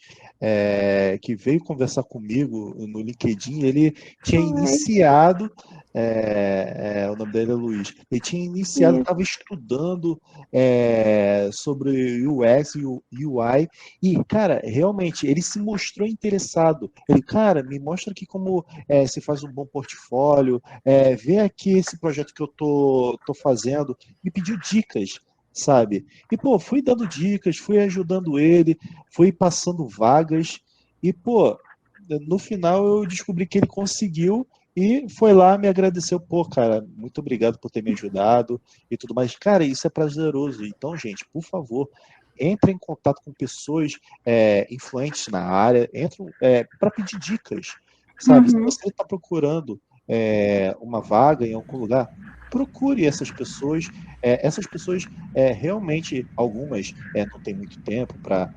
que veio conversar comigo no LinkedIn, ele tinha iniciado, o nome dele é Luiz, ele tinha iniciado, estava estudando sobre UX e UI, e, cara, realmente, ele se mostrou interessado. Ele, cara, me mostra aqui como se faz um bom portfólio, vê aqui esse projeto que eu tô fazendo, me pediu dicas, sabe? E, pô, fui dando dicas, fui ajudando ele, fui passando vagas, e, pô, no final eu descobri que ele conseguiu e foi lá, me agradeceu, pô, cara, muito obrigado por ter me ajudado e tudo mais. Cara, isso é prazeroso. Então, gente, por favor, entre em contato com pessoas influentes na área, para pedir dicas, sabe? Se você está procurando uma vaga em algum lugar, procure essas pessoas. Essas pessoas, realmente, algumas não têm muito tempo para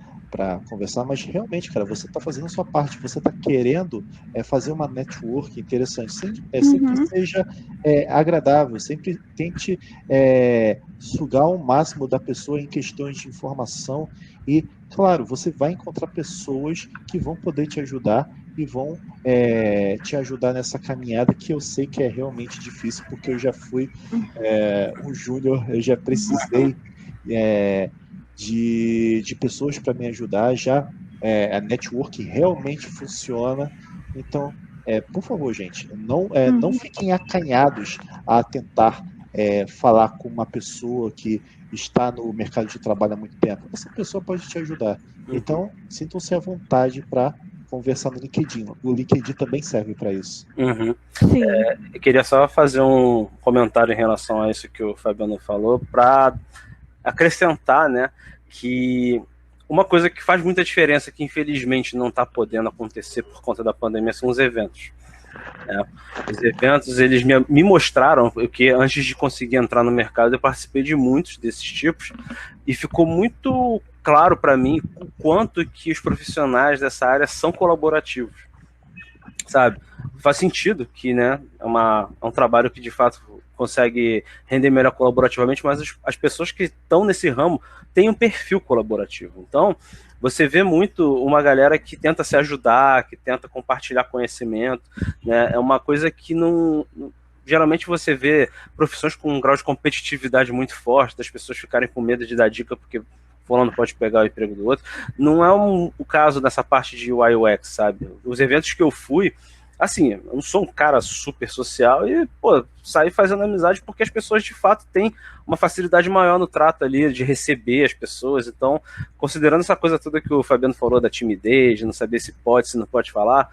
conversar, mas realmente, cara, você está fazendo a sua parte, você está querendo fazer uma network interessante, sempre que seja agradável, sempre tente sugar o máximo da pessoa em questões de informação e, claro, você vai encontrar pessoas que vão poder te ajudar e vão te ajudar nessa caminhada que eu sei que é realmente difícil, porque eu já fui um júnior, eu já precisei de pessoas para me ajudar, já a network realmente funciona. Então, por favor, gente, não fiquem acanhados a tentar falar com uma pessoa que está no mercado de trabalho há muito tempo. Essa pessoa pode te ajudar. Então, sintam-se à vontade para conversar no LinkedIn. O LinkedIn também serve para isso. Sim. Eu queria só fazer um comentário em relação a isso que o Fabiano falou, para acrescentar, né, que uma coisa que faz muita diferença, que infelizmente não está podendo acontecer por conta da pandemia, são os eventos. Os eventos, eles me mostraram que antes de conseguir entrar no mercado, eu participei de muitos desses tipos, e ficou muito claro para mim o quanto que os profissionais dessa área são colaborativos, sabe? Faz sentido que, né, é um trabalho que de fato consegue render melhor colaborativamente, mas as pessoas que estão nesse ramo têm um perfil colaborativo. Então, você vê muito uma galera que tenta se ajudar, que tenta compartilhar conhecimento, né? É uma coisa que não... Geralmente você vê profissões com um grau de competitividade muito forte, das pessoas ficarem com medo de dar dica porque fulano pode pegar o emprego do outro. Não é o caso dessa parte de UI UX, sabe? Os eventos que eu fui, assim, eu não sou um cara super social e, pô, saí fazendo amizade porque as pessoas, de fato, têm uma facilidade maior no trato ali, de receber as pessoas. Então, considerando essa coisa toda que o Fabiano falou da timidez, de não saber se pode, se não pode falar,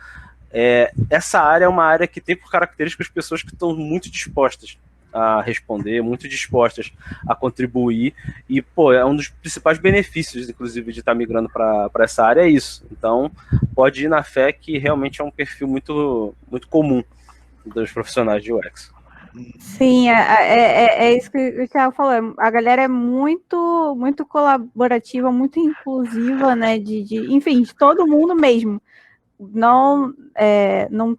essa área é uma área que tem por características pessoas que estão muito dispostas a responder, muito dispostas a contribuir, e, pô, é um dos principais benefícios, inclusive, de estar migrando para essa área, é isso. Então, pode ir na fé que realmente é um perfil muito, muito comum dos profissionais de UX. Sim, é isso que o Thiago falou. A galera é muito, muito colaborativa, muito inclusiva, né? Enfim, de todo mundo mesmo. Não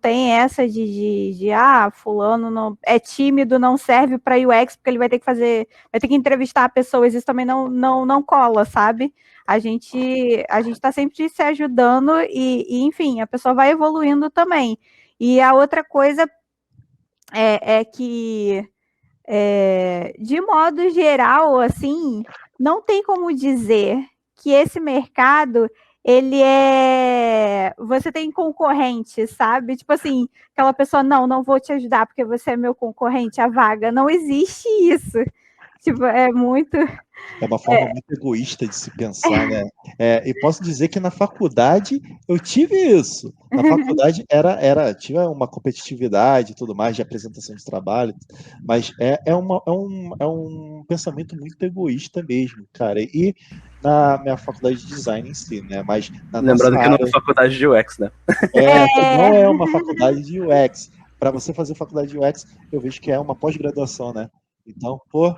tem essa de fulano não é tímido, não serve para UX porque ele vai ter que entrevistar pessoas, isso também não cola, sabe? A gente está sempre se ajudando e enfim, a pessoa vai evoluindo também. E a outra coisa é que de modo geral, assim, não tem como dizer que esse mercado ele você tem concorrente, sabe? Tipo assim, aquela pessoa, não vou te ajudar porque você é meu concorrente, a vaga. Não existe isso. Tipo, é muito... É uma forma muito egoísta de se pensar, né? E posso dizer que na faculdade eu tive isso. Na faculdade tinha uma competitividade e tudo mais de apresentação de trabalho, mas é um pensamento muito egoísta mesmo, cara. E na minha faculdade de design em si, né? Mas lembrando que não é faculdade de UX, né? Não é uma faculdade de UX. Para você fazer faculdade de UX, eu vejo que é uma pós-graduação, né? Então, pô,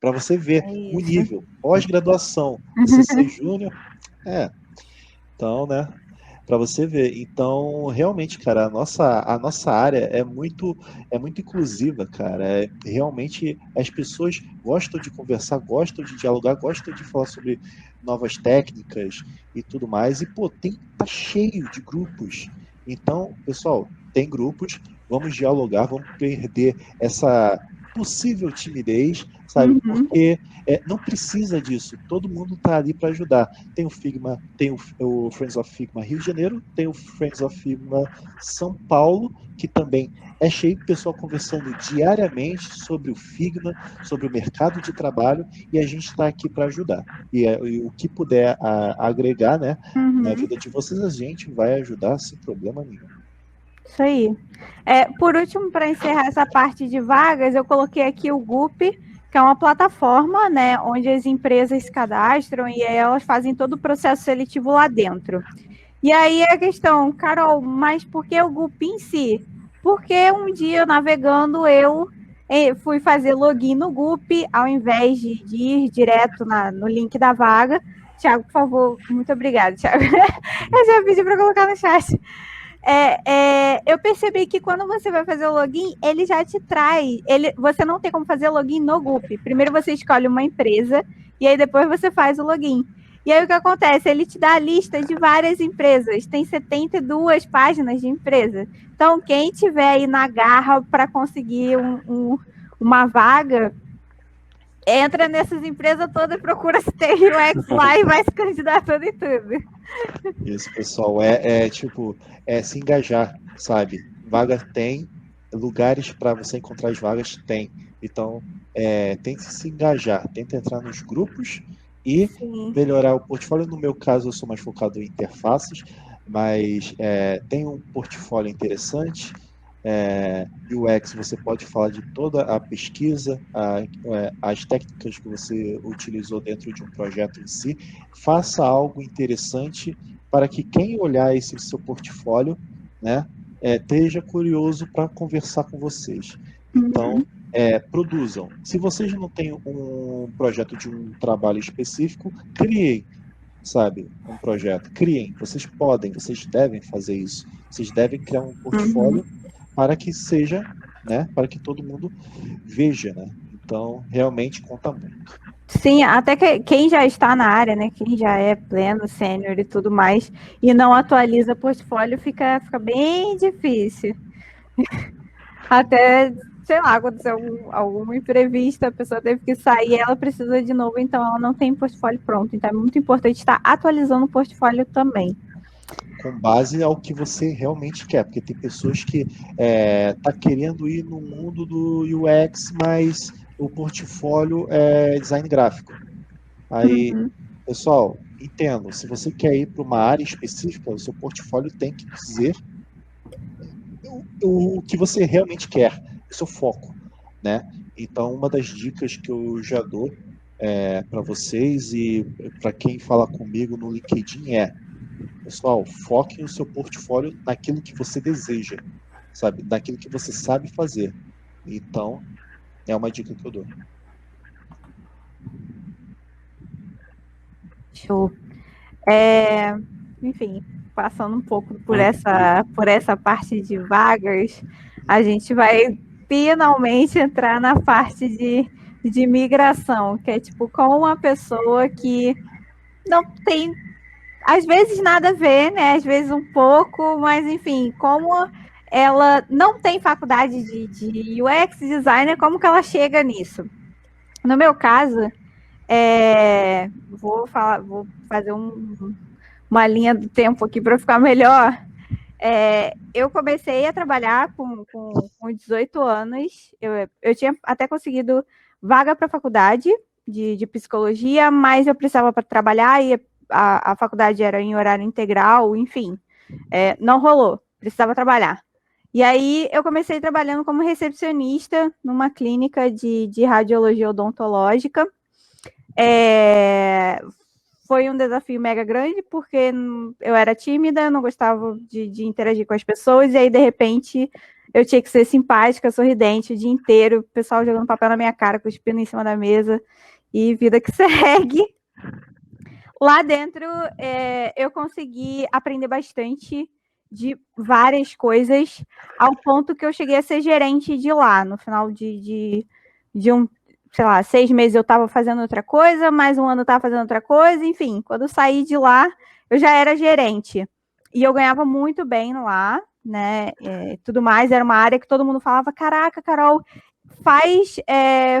para você ver o nível, pós-graduação, você ser júnior, então, né, para você ver. Então, realmente, cara, a nossa área é muito inclusiva, cara. Realmente, as pessoas gostam de conversar, gostam de dialogar, gostam de falar sobre novas técnicas e tudo mais. E, pô, tá cheio de grupos. Então, pessoal, tem grupos, vamos dialogar, vamos perder essa possível timidez, sabe? Porque não precisa disso. Todo mundo tá ali para ajudar. Tem o Figma, tem o Friends of Figma Rio de Janeiro, tem o Friends of Figma São Paulo, que também é cheio de pessoal conversando diariamente sobre o Figma, sobre o mercado de trabalho, e a gente está aqui para ajudar. E o que puder agregar, né, na vida de vocês, a gente vai ajudar sem problema nenhum. Isso aí. Por último, para encerrar essa parte de vagas, eu coloquei aqui o GUP, que é uma plataforma, né, onde as empresas se cadastram e aí elas fazem todo o processo seletivo lá dentro. E aí a questão, Carol, mas por que o GUP em si? Porque um dia, navegando, eu fui fazer login no GUP, ao invés de ir direto no link da vaga. Thiago, por favor, muito obrigada, Thiago. Eu já pedi para colocar no chat. Eu percebi que quando você vai fazer o login, ele já te traz. Você não tem como fazer login no GUP. Primeiro você escolhe uma empresa e aí depois você faz o login. E aí o que acontece? Ele te dá a lista de várias empresas. Tem 72 páginas de empresa. Então, quem tiver aí na garra para conseguir uma vaga, entra nessas empresas todas, procura se tem UX lá e vai se candidatando em tudo. Isso, pessoal, se engajar, sabe? Vaga tem, lugares para você encontrar as vagas tem. Então, tente se engajar, tente entrar nos grupos e melhorar o portfólio. No meu caso, eu sou mais focado em interfaces, mas tem um portfólio interessante, UX, você pode falar de toda a pesquisa, as técnicas que você utilizou dentro de um projeto em si. Faça algo interessante para que quem olhar esse seu portfólio, né, esteja curioso para conversar com vocês. Então, produzam. Se vocês não têm um projeto de um trabalho específico, criem, sabe, um projeto. Criem. Vocês podem, vocês devem fazer isso. Vocês devem criar um portfólio para que seja, né, para que todo mundo veja, né? Então, realmente conta muito. Sim, até que quem já está na área, né, quem já é pleno, sênior e tudo mais, e não atualiza portfólio, fica bem difícil. Até, sei lá, aconteceu algum imprevisto, a pessoa teve que sair, ela precisa de novo, então ela não tem portfólio pronto. Então é muito importante estar atualizando o portfólio também. Com base ao que você realmente quer, porque tem pessoas que tá querendo ir no mundo do UX, mas o portfólio é design gráfico. Aí, pessoal, entendo, se você quer ir para uma área específica, o seu portfólio tem que dizer o que você realmente quer, o seu foco, né? Então, uma das dicas que eu já dou para vocês e para quem fala comigo no LinkedIn pessoal, foque o seu portfólio naquilo que você deseja, sabe? Naquilo que você sabe fazer. Então, é uma dica que eu dou. Show. Enfim, passando um pouco por essa parte de vagas, a gente vai finalmente entrar na parte de migração, que é tipo com uma pessoa que não tem, às vezes nada a ver, né? Às vezes um pouco, mas enfim, como ela não tem faculdade de UX designer, como que ela chega nisso? No meu caso, vou fazer uma linha do tempo aqui para ficar melhor. Eu comecei a trabalhar com 18 anos. Eu tinha até conseguido vaga para a faculdade de psicologia, mas eu precisava para trabalhar e a faculdade era em horário integral, enfim. Não rolou, precisava trabalhar. E aí eu comecei trabalhando como recepcionista numa clínica de radiologia odontológica. Foi um desafio mega grande, porque eu era tímida, não gostava de interagir com as pessoas, e aí, de repente, eu tinha que ser simpática, sorridente o dia inteiro, o pessoal jogando papel na minha cara, cuspindo em cima da mesa, e vida que segue. Lá dentro, eu consegui aprender bastante de várias coisas, ao ponto que eu cheguei a ser gerente de lá, no final de um, sei lá, 6 meses eu estava fazendo outra coisa, mais um ano eu estava fazendo outra coisa, enfim, quando eu saí de lá, eu já era gerente. E eu ganhava muito bem lá, né, tudo mais, era uma área que todo mundo falava, caraca, Carol, faz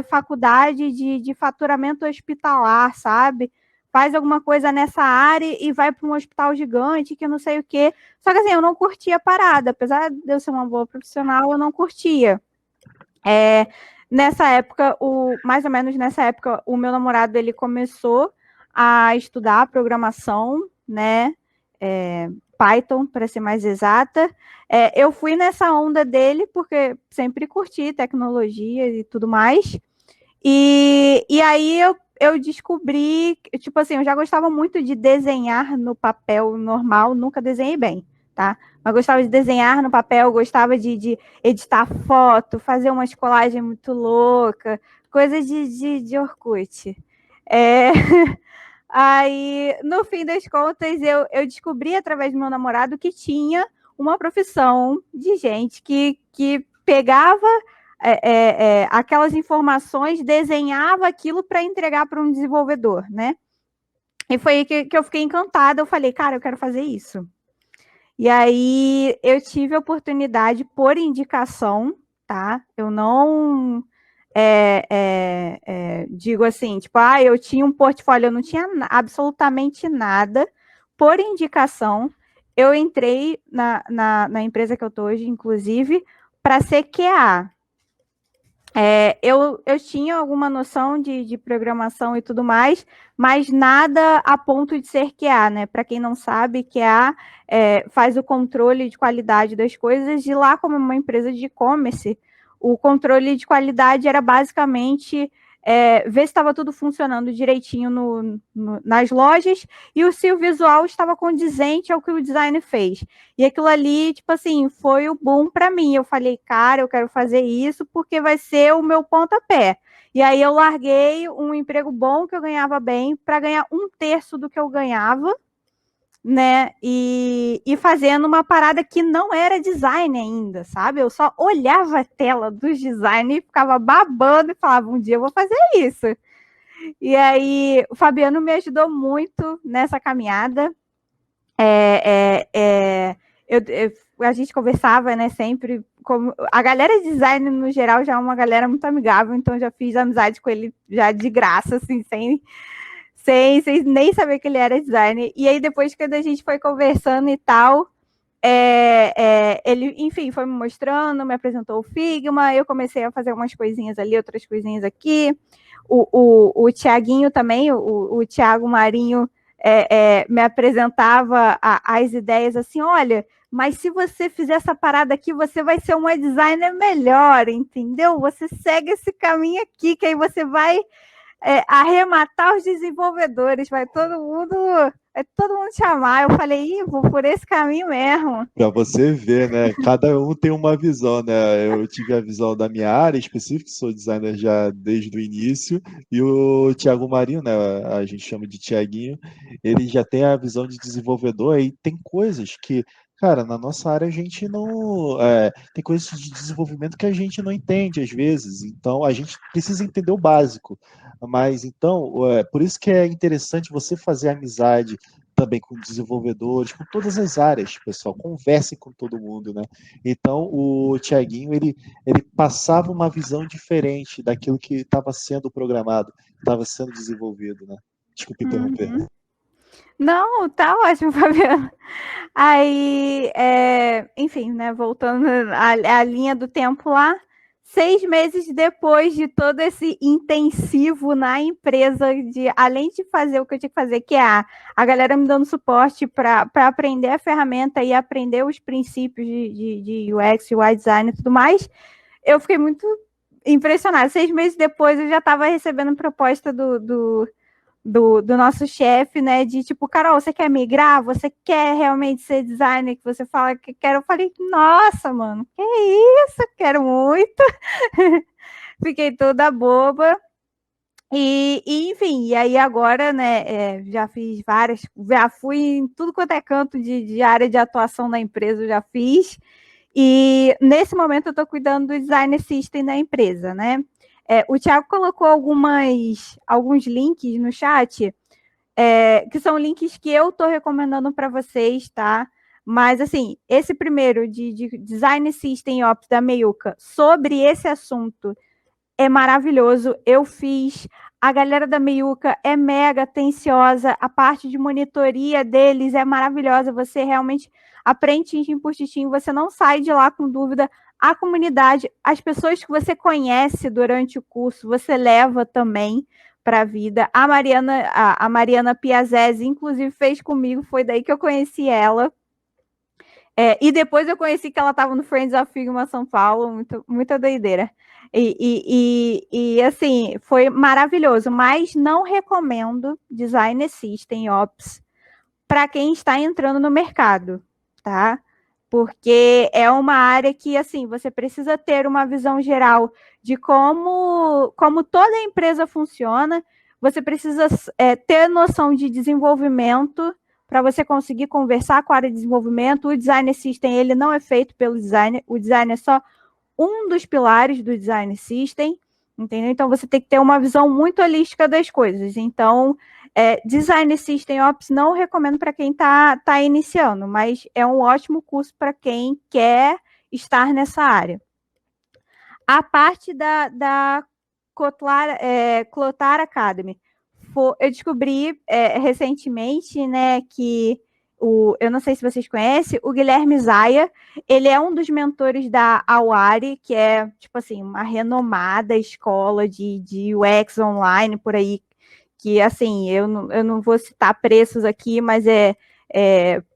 faculdade de faturamento hospitalar, sabe? Faz alguma coisa nessa área e vai para um hospital gigante, que eu não sei o quê. Só que assim, eu não curtia a parada, apesar de eu ser uma boa profissional, eu não curtia. Nessa época, mais ou menos nessa época, o meu namorado, ele começou a estudar programação, né, Python, para ser mais exata. Eu fui nessa onda dele, porque sempre curti tecnologia e tudo mais, e aí eu descobri, tipo assim, eu já gostava muito de desenhar no papel normal, nunca desenhei bem, tá? Mas gostava de desenhar no papel, gostava de editar foto, fazer umas colagens muito loucas, coisas de Orkut. Aí, no fim das contas, eu descobri através do meu namorado que tinha uma profissão de gente que pegava aquelas informações, desenhava aquilo para entregar para um desenvolvedor, né? E foi aí que eu fiquei encantada, eu falei, cara, eu quero fazer isso. E aí eu tive a oportunidade por indicação, tá? Eu não digo assim, tipo, eu tinha um portfólio, eu não tinha absolutamente nada. Por indicação, eu entrei na empresa que eu estou hoje, inclusive, para ser QA. Eu tinha alguma noção de programação e tudo mais, mas nada a ponto de ser QA, né? Para quem não sabe, QA faz o controle de qualidade das coisas, e lá, como uma empresa de e-commerce, o controle de qualidade era basicamente ver se estava tudo funcionando direitinho nas lojas e se o visual estava condizente ao que o design fez. E aquilo ali, tipo assim, foi o boom para mim. Eu falei, cara, eu quero fazer isso porque vai ser o meu pontapé. E aí eu larguei um emprego bom que eu ganhava bem para ganhar 1/3 do que eu ganhava, né? E fazendo uma parada que não era design ainda, sabe? Eu só olhava a tela dos design e ficava babando e falava, um dia eu vou fazer isso. E aí o Fabiano me ajudou muito nessa caminhada. A gente conversava, né, sempre. A galera de design, no geral, já é uma galera muito amigável, então já fiz amizade com ele já de graça, assim, sem nem saber que ele era designer. E aí, depois que a gente foi conversando e tal, ele, enfim, foi me mostrando, me apresentou o Figma, eu comecei a fazer umas coisinhas ali, outras coisinhas aqui. O Tiaguinho também, o Tiago Marinho, me apresentava as ideias assim, olha, mas se você fizer essa parada aqui, você vai ser uma designer melhor, entendeu? Você segue esse caminho aqui, que aí você vai arrematar os desenvolvedores, vai todo mundo chamar. Eu falei, vou por esse caminho mesmo. Para você ver, né? Cada um tem uma visão, né? Eu tive a visão da minha área específica, sou designer já desde o início, e o Thiago Marinho, né? A gente chama de Thiaguinho, ele já tem a visão de desenvolvedor, e tem coisas que, cara, na nossa área a gente não. Tem coisas de desenvolvimento que a gente não entende às vezes, então a gente precisa entender o básico. Mas então, por isso que é interessante você fazer amizade também com desenvolvedores, com todas as áreas, pessoal, conversem com todo mundo, né? Então, o Thiaguinho, ele passava uma visão diferente daquilo que estava sendo programado, estava sendo desenvolvido, né? Desculpe interromper. Não, tá ótimo, Fabiano. Aí, enfim, né, voltando à linha do tempo lá, 6 meses depois de todo esse intensivo na empresa, além de fazer o que eu tinha que fazer, que é a galera me dando suporte para aprender a ferramenta e aprender os princípios de UX, UI design e tudo mais, eu fiquei muito impressionada. 6 meses depois eu já estava recebendo proposta do nosso chefe, né, de tipo, Carol, você quer migrar? Você quer realmente ser designer que você fala que quer? Eu falei, nossa, mano, que isso, quero muito. Fiquei toda boba. E enfim, e aí agora, né, já fiz já fui em tudo quanto é canto de área de atuação da empresa, eu já fiz. E nesse momento eu estou cuidando do design system da empresa, né? O Thiago colocou alguns links no chat, que são links que eu estou recomendando para vocês, tá? Mas, assim, esse primeiro de Design System Ops da Meiuca sobre esse assunto é maravilhoso. Eu fiz. A galera da Meiuca é mega atenciosa. A parte de monitoria deles é maravilhosa. Você realmente aprende tintim por tintim. Você não sai de lá com dúvida. A comunidade, as pessoas que você conhece durante o curso, você leva também para a vida. A Mariana Piazese, inclusive, fez comigo. Foi daí que eu conheci ela. E depois eu conheci que ela estava no Friends of Figma São Paulo. Muita doideira. E assim, foi maravilhoso, mas não recomendo Design System Ops para quem está entrando no mercado, tá? Porque é uma área que, assim, você precisa ter uma visão geral de como toda a empresa funciona, você precisa ter noção de desenvolvimento para você conseguir conversar com a área de desenvolvimento. O Design System, ele não é feito pelo designer, o design é só um dos pilares do Design System, entendeu? Então, você tem que ter uma visão muito holística das coisas. Então, Design System Ops não recomendo para quem está iniciando, mas é um ótimo curso para quem quer estar nessa área. A parte da Clotar Academy, eu descobri recentemente, né, que eu não sei se vocês conhecem, o Guilherme Zaya, ele é um dos mentores da Awari, que é, tipo assim, uma renomada escola de UX online por aí, que, assim, eu não vou citar preços aqui, mas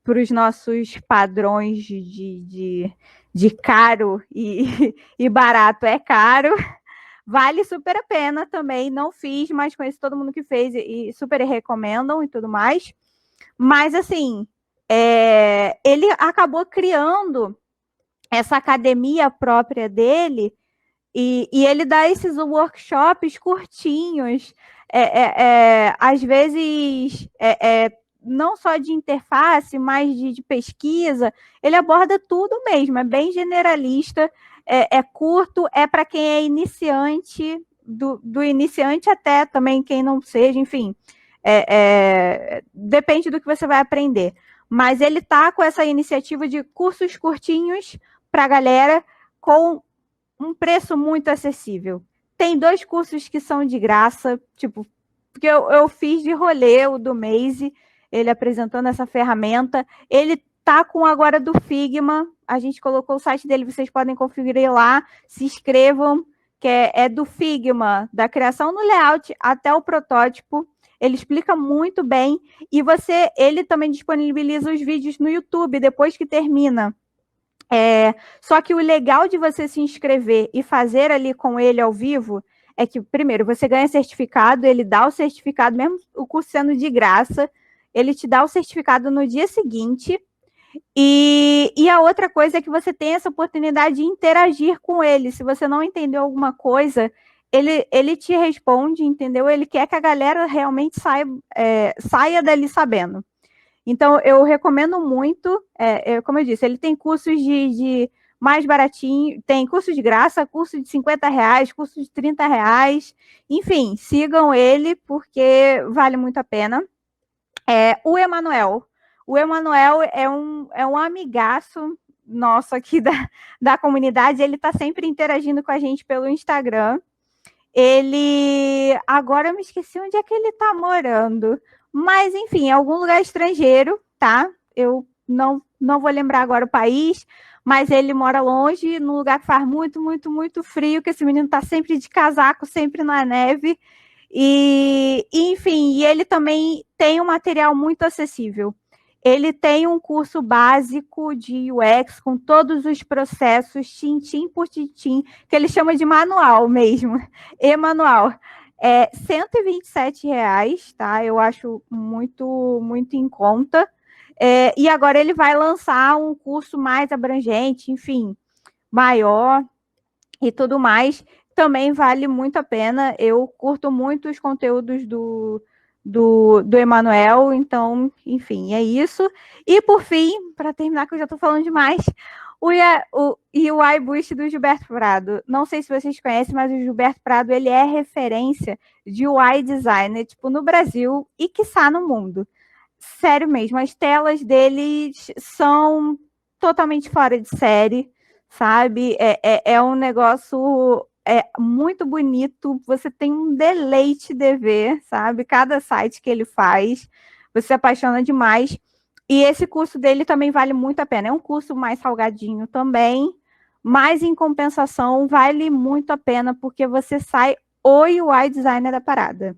para os nossos padrões de caro e barato é caro. Vale super a pena também, não fiz, mas conheço todo mundo que fez e super recomendam e tudo mais. Mas, assim, ele acabou criando essa academia própria dele e ele dá esses workshops curtinhos, às vezes, não só de interface, mas de pesquisa. Ele aborda tudo mesmo, é bem generalista, é curto, é para quem é iniciante, do iniciante até também quem não seja, enfim, depende do que você vai aprender. Mas ele está com essa iniciativa de cursos curtinhos para a galera com um preço muito acessível. Tem 2 cursos que são de graça, tipo, porque eu fiz de rolê o do Maze, ele apresentando essa ferramenta. Ele tá com agora do Figma, a gente colocou o site dele, vocês podem conferir lá, se inscrevam, que é do Figma, da criação no layout até o protótipo. Ele explica muito bem e ele também disponibiliza os vídeos no YouTube depois que termina. Só que o legal de você se inscrever e fazer ali com ele ao vivo é que, primeiro, você ganha certificado, ele dá o certificado, mesmo o curso sendo de graça, ele te dá o certificado no dia seguinte. E a outra coisa é que você tem essa oportunidade de interagir com ele. Se você não entendeu alguma coisa, ele te responde, entendeu? Ele quer que a galera realmente saia dali sabendo. Então, eu recomendo muito, como eu disse, ele tem cursos de mais baratinho, tem curso de graça, curso de R$50, curso de R$30, enfim, sigam ele, porque vale muito a pena. O Emanuel é um amigaço nosso aqui da comunidade, ele está sempre interagindo com a gente pelo Instagram. Agora eu me esqueci onde é que ele está morando, mas, enfim, em algum lugar estrangeiro, tá? Eu não vou lembrar agora o país, mas ele mora longe, num lugar que faz muito, muito, muito frio, que esse menino está sempre de casaco, sempre na neve. Enfim, ele também tem um material muito acessível. Ele tem um curso básico de UX com todos os processos, tintim por tintim, que ele chama de manual mesmo, e-manual. R$127, tá? Eu acho muito, muito em conta. E agora ele vai lançar um curso mais abrangente, enfim, maior e tudo mais. Também vale muito a pena. Eu curto muito os conteúdos do Emanuel, então, enfim, é isso. E, por fim, para terminar, que eu já estou falando demais, o UI Boost do Gilberto Prado. Não sei se vocês conhecem, mas o Gilberto Prado, ele é referência de UI designer, tipo, no Brasil e, quiçá, no mundo. Sério mesmo, as telas deles são totalmente fora de série, sabe? É um negócio muito bonito, você tem um deleite de ver, sabe? Cada site que ele faz, você se apaixona demais. E esse curso dele também vale muito a pena. É um curso mais salgadinho também, mas em compensação vale muito a pena, porque você sai o UI designer da parada.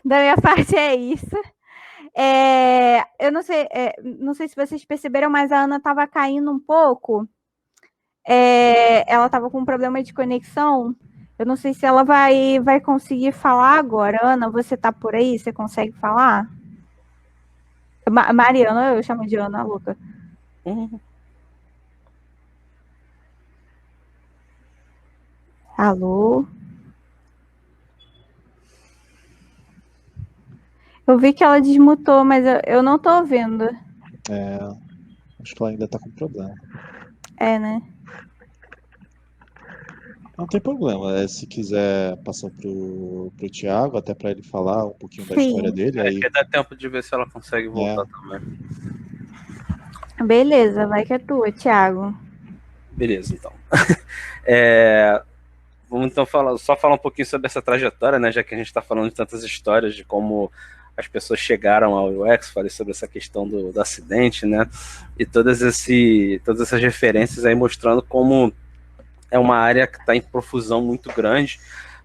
Da minha parte é isso. Eu não sei se vocês perceberam, mas a Ana estava caindo um pouco. Ela estava com um problema de conexão. Eu não sei se ela vai conseguir falar agora. Ana, você está por aí? Você consegue falar? Mariana, eu chamo de Ana, louca. Alô? Eu vi que ela desmutou, mas eu não estou ouvindo. Acho que ela ainda está com problema. Né? Não tem problema. Se quiser passar pro Thiago, até para ele falar um pouquinho da história dele. Aí dá tempo de ver se ela consegue voltar também. Beleza, vai que é tua, Thiago. Beleza, então. Vamos então falar um pouquinho sobre essa trajetória, né? Já que a gente está falando de tantas histórias de como as pessoas chegaram ao UX, falei sobre essa questão do acidente, né? E todas essas referências aí mostrando como é uma área que está em profusão muito grande.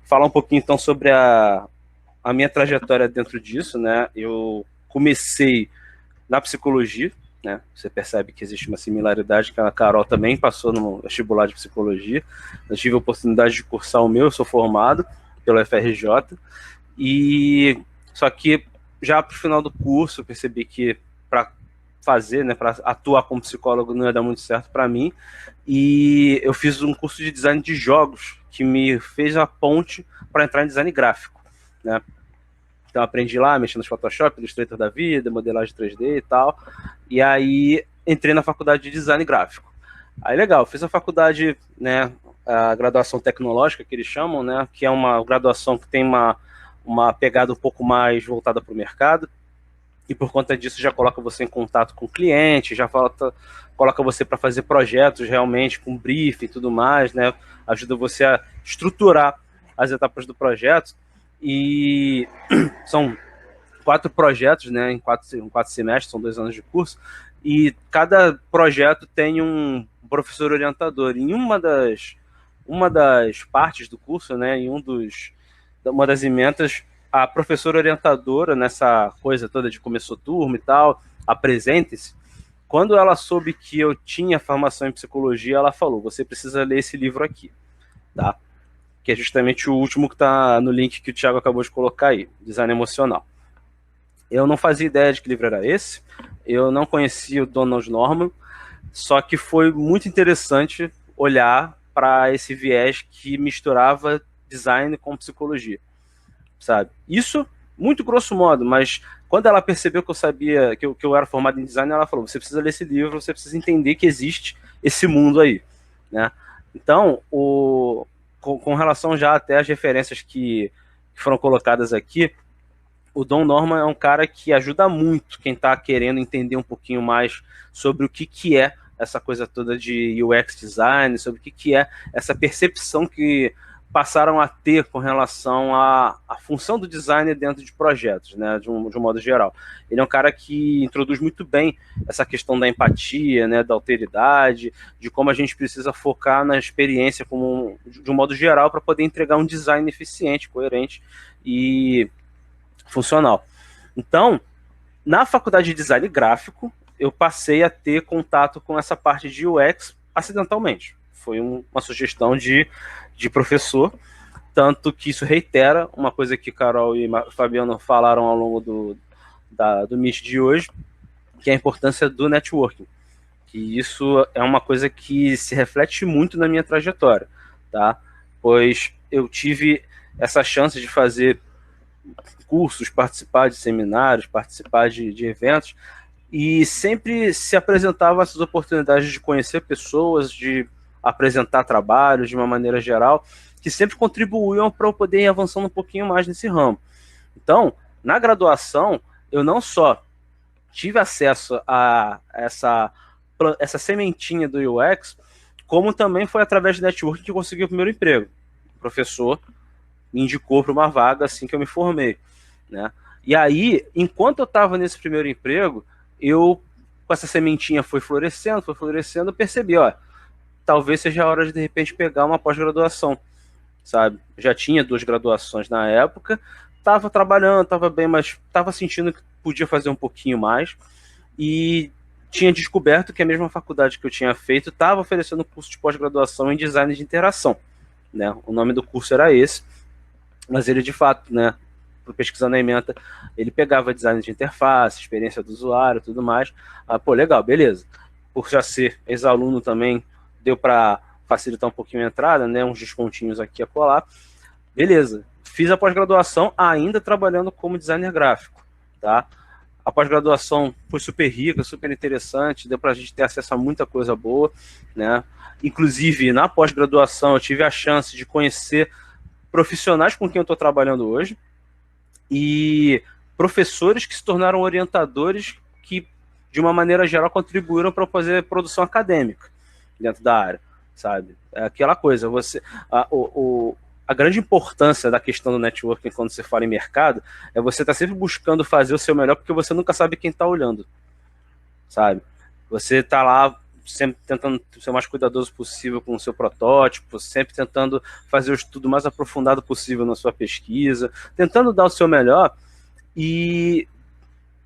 Falar um pouquinho então sobre a minha trajetória dentro disso, né? Eu comecei na psicologia, né? Você percebe que existe uma similaridade, que a Carol também passou no vestibular de psicologia. Eu tive a oportunidade de cursar o meu, eu sou formado pelo FRJ, e só que já para o final do curso eu percebi que para fazer, né, para atuar como psicólogo não ia dar muito certo para mim, e eu fiz um curso de design de jogos que me fez a ponte para entrar em design gráfico, né? Então aprendi lá, mexendo no Photoshop, Illustrator da vida, modelagem 3D e tal, e aí entrei na faculdade de design gráfico. Aí legal, fiz a faculdade, né, a graduação tecnológica que eles chamam, né, que é uma graduação que tem uma pegada um pouco mais voltada para o mercado, e por conta disso já coloca você em contato com o cliente, já coloca você para fazer projetos realmente com briefing e tudo mais, né? Ajuda você a estruturar as etapas do projeto, e são 4 projetos, né, em 4 semestres, são 2 anos de curso, e cada projeto tem um professor orientador. Em uma das partes do curso, né, em uma das ementas, a professora orientadora, nessa coisa toda de começou turma e tal, apresente-se, quando ela soube que eu tinha formação em psicologia, ela falou, você precisa ler esse livro aqui, tá? Que é justamente o último que está no link que o Thiago acabou de colocar aí, Design Emocional. Eu não fazia ideia de que livro era esse, eu não conhecia o Donald Norman, só que foi muito interessante olhar para esse viés que misturava design com psicologia, sabe? Isso, muito grosso modo, mas quando ela percebeu que eu sabia, que eu era formado em design, ela falou, você precisa ler esse livro, você precisa entender que existe esse mundo aí, né? Então, com relação já até às referências que foram colocadas aqui, o Don Norman é um cara que ajuda muito quem está querendo entender um pouquinho mais sobre o que é essa coisa toda de UX design, sobre o que é essa percepção que passaram a ter com relação à função do design dentro de projetos, né, de um modo geral. Ele é um cara que introduz muito bem essa questão da empatia, né, da alteridade, de como a gente precisa focar na experiência de um modo geral para poder entregar um design eficiente, coerente e funcional. Então, na faculdade de design gráfico, eu passei a ter contato com essa parte de UX acidentalmente. Foi uma sugestão de professor, tanto que isso reitera uma coisa que Carol e Fabiano falaram ao longo do Meet de hoje, que é a importância do networking. Que isso é uma coisa que se reflete muito na minha trajetória, tá? Pois eu tive essa chance de fazer cursos, participar de seminários, participar de eventos, e sempre se apresentavam essas oportunidades de conhecer pessoas, de apresentar trabalhos de uma maneira geral, que sempre contribuíam para eu poder ir avançando um pouquinho mais nesse ramo. Então, na graduação, eu não só tive acesso a essa sementinha do UX, como também foi através de networking que eu consegui o primeiro emprego. O professor me indicou para uma vaga assim que eu me formei, né? E aí, enquanto eu estava nesse primeiro emprego, eu, com essa sementinha foi florescendo, eu percebi, ó, talvez seja a hora de repente pegar uma pós-graduação, sabe? Já tinha 2 graduações na época, estava trabalhando, estava bem, mas estava sentindo que podia fazer um pouquinho mais, e tinha descoberto que a mesma faculdade que eu tinha feito estava oferecendo curso de pós-graduação em design de interação, né? O nome do curso era esse, mas ele de fato, né, pesquisando a ementa, ele pegava design de interface, experiência do usuário, tudo mais. Pô, legal, beleza. Por já ser ex-aluno também, deu para facilitar um pouquinho a entrada, né, uns descontinhos aqui a colar. Beleza. Fiz a pós-graduação ainda trabalhando como designer gráfico, tá? A pós-graduação foi super rica, super interessante, deu para a gente ter acesso a muita coisa boa, né? Inclusive, na pós-graduação, eu tive a chance de conhecer profissionais com quem eu estou trabalhando hoje e professores que se tornaram orientadores que, de uma maneira geral, contribuíram para fazer produção acadêmica dentro da área, sabe? É aquela coisa, a grande importância da questão do networking quando você fala em mercado é você estar sempre buscando fazer o seu melhor, porque você nunca sabe quem está olhando, sabe? Você está lá sempre tentando ser o mais cuidadoso possível com o seu protótipo, sempre tentando fazer o estudo mais aprofundado possível na sua pesquisa, tentando dar o seu melhor e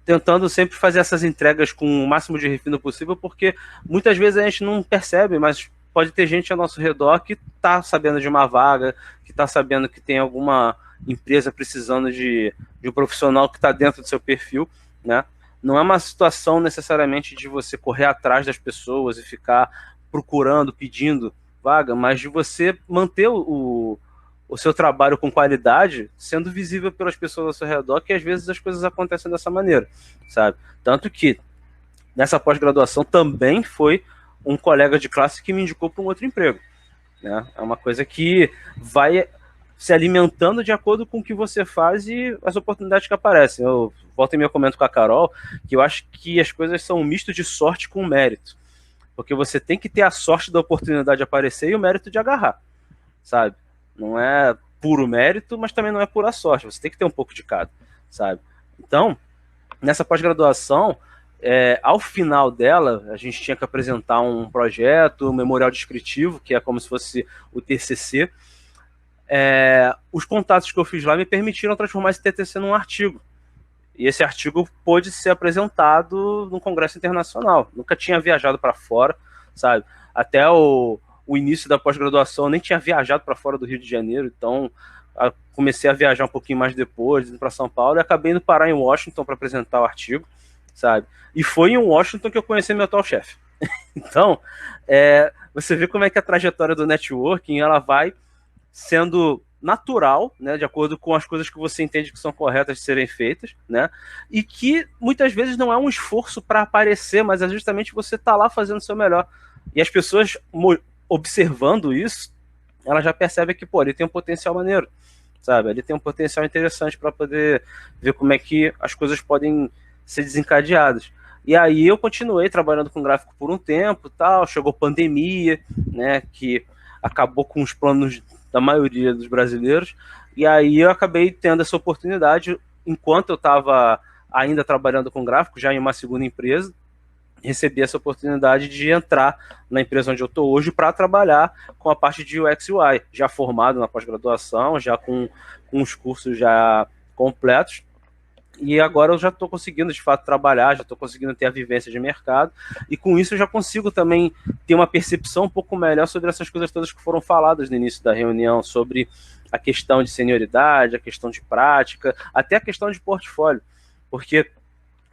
tentando sempre fazer essas entregas com o máximo de refino possível, porque muitas vezes a gente não percebe, mas pode ter gente ao nosso redor que está sabendo de uma vaga, que está sabendo que tem alguma empresa precisando de um profissional que está dentro do seu perfil, né? Não é uma situação necessariamente de você correr atrás das pessoas e ficar procurando, pedindo vaga, mas de você manter o seu trabalho com qualidade sendo visível pelas pessoas ao seu redor, que às vezes as coisas acontecem dessa maneira, sabe? Tanto que nessa pós-graduação também foi um colega de classe que me indicou para um outro emprego, né? É uma coisa que vai se alimentando de acordo com o que você faz e as oportunidades que aparecem. Eu volto e meia comento com a Carol que eu acho que as coisas são um misto de sorte com mérito, porque você tem que ter a sorte da oportunidade aparecer e o mérito de agarrar, sabe? Não é puro mérito, mas também não é pura sorte. Você tem que ter um pouco de cada, sabe? Então, nessa pós-graduação, ao final dela, a gente tinha que apresentar um projeto, um memorial descritivo, que é como se fosse o TCC. Os contatos que eu fiz lá me permitiram transformar esse TCC num artigo. E esse artigo pôde ser apresentado no Congresso Internacional. Nunca tinha viajado para fora, sabe? Até o início da pós-graduação, eu nem tinha viajado para fora do Rio de Janeiro, então comecei a viajar um pouquinho mais depois, indo para São Paulo, e acabei indo parar em Washington para apresentar o artigo, sabe? E foi em Washington que eu conheci meu atual chefe. Então, você vê como é que a trajetória do networking, ela vai sendo natural, né, de acordo com as coisas que você entende que são corretas de serem feitas, né, e que muitas vezes não é um esforço para aparecer, mas é justamente você estar lá fazendo o seu melhor. E as pessoas observando isso, ela já percebe que, pô, ele tem um potencial maneiro, sabe? Ele tem um potencial interessante para poder ver como é que as coisas podem ser desencadeadas. E aí eu continuei trabalhando com gráfico por um tempo, tal, chegou pandemia, né, que acabou com os planos da maioria dos brasileiros, e aí eu acabei tendo essa oportunidade, enquanto eu estava ainda trabalhando com gráfico, já em uma segunda empresa, recebi essa oportunidade de entrar na empresa onde eu estou hoje para trabalhar com a parte de UX e UI, já formado na pós-graduação, já com os cursos já completos, e agora eu já estou conseguindo de fato trabalhar, já estou conseguindo ter a vivência de mercado, e com isso eu já consigo também ter uma percepção um pouco melhor sobre essas coisas todas que foram faladas no início da reunião, sobre a questão de senioridade, a questão de prática, até a questão de portfólio, porque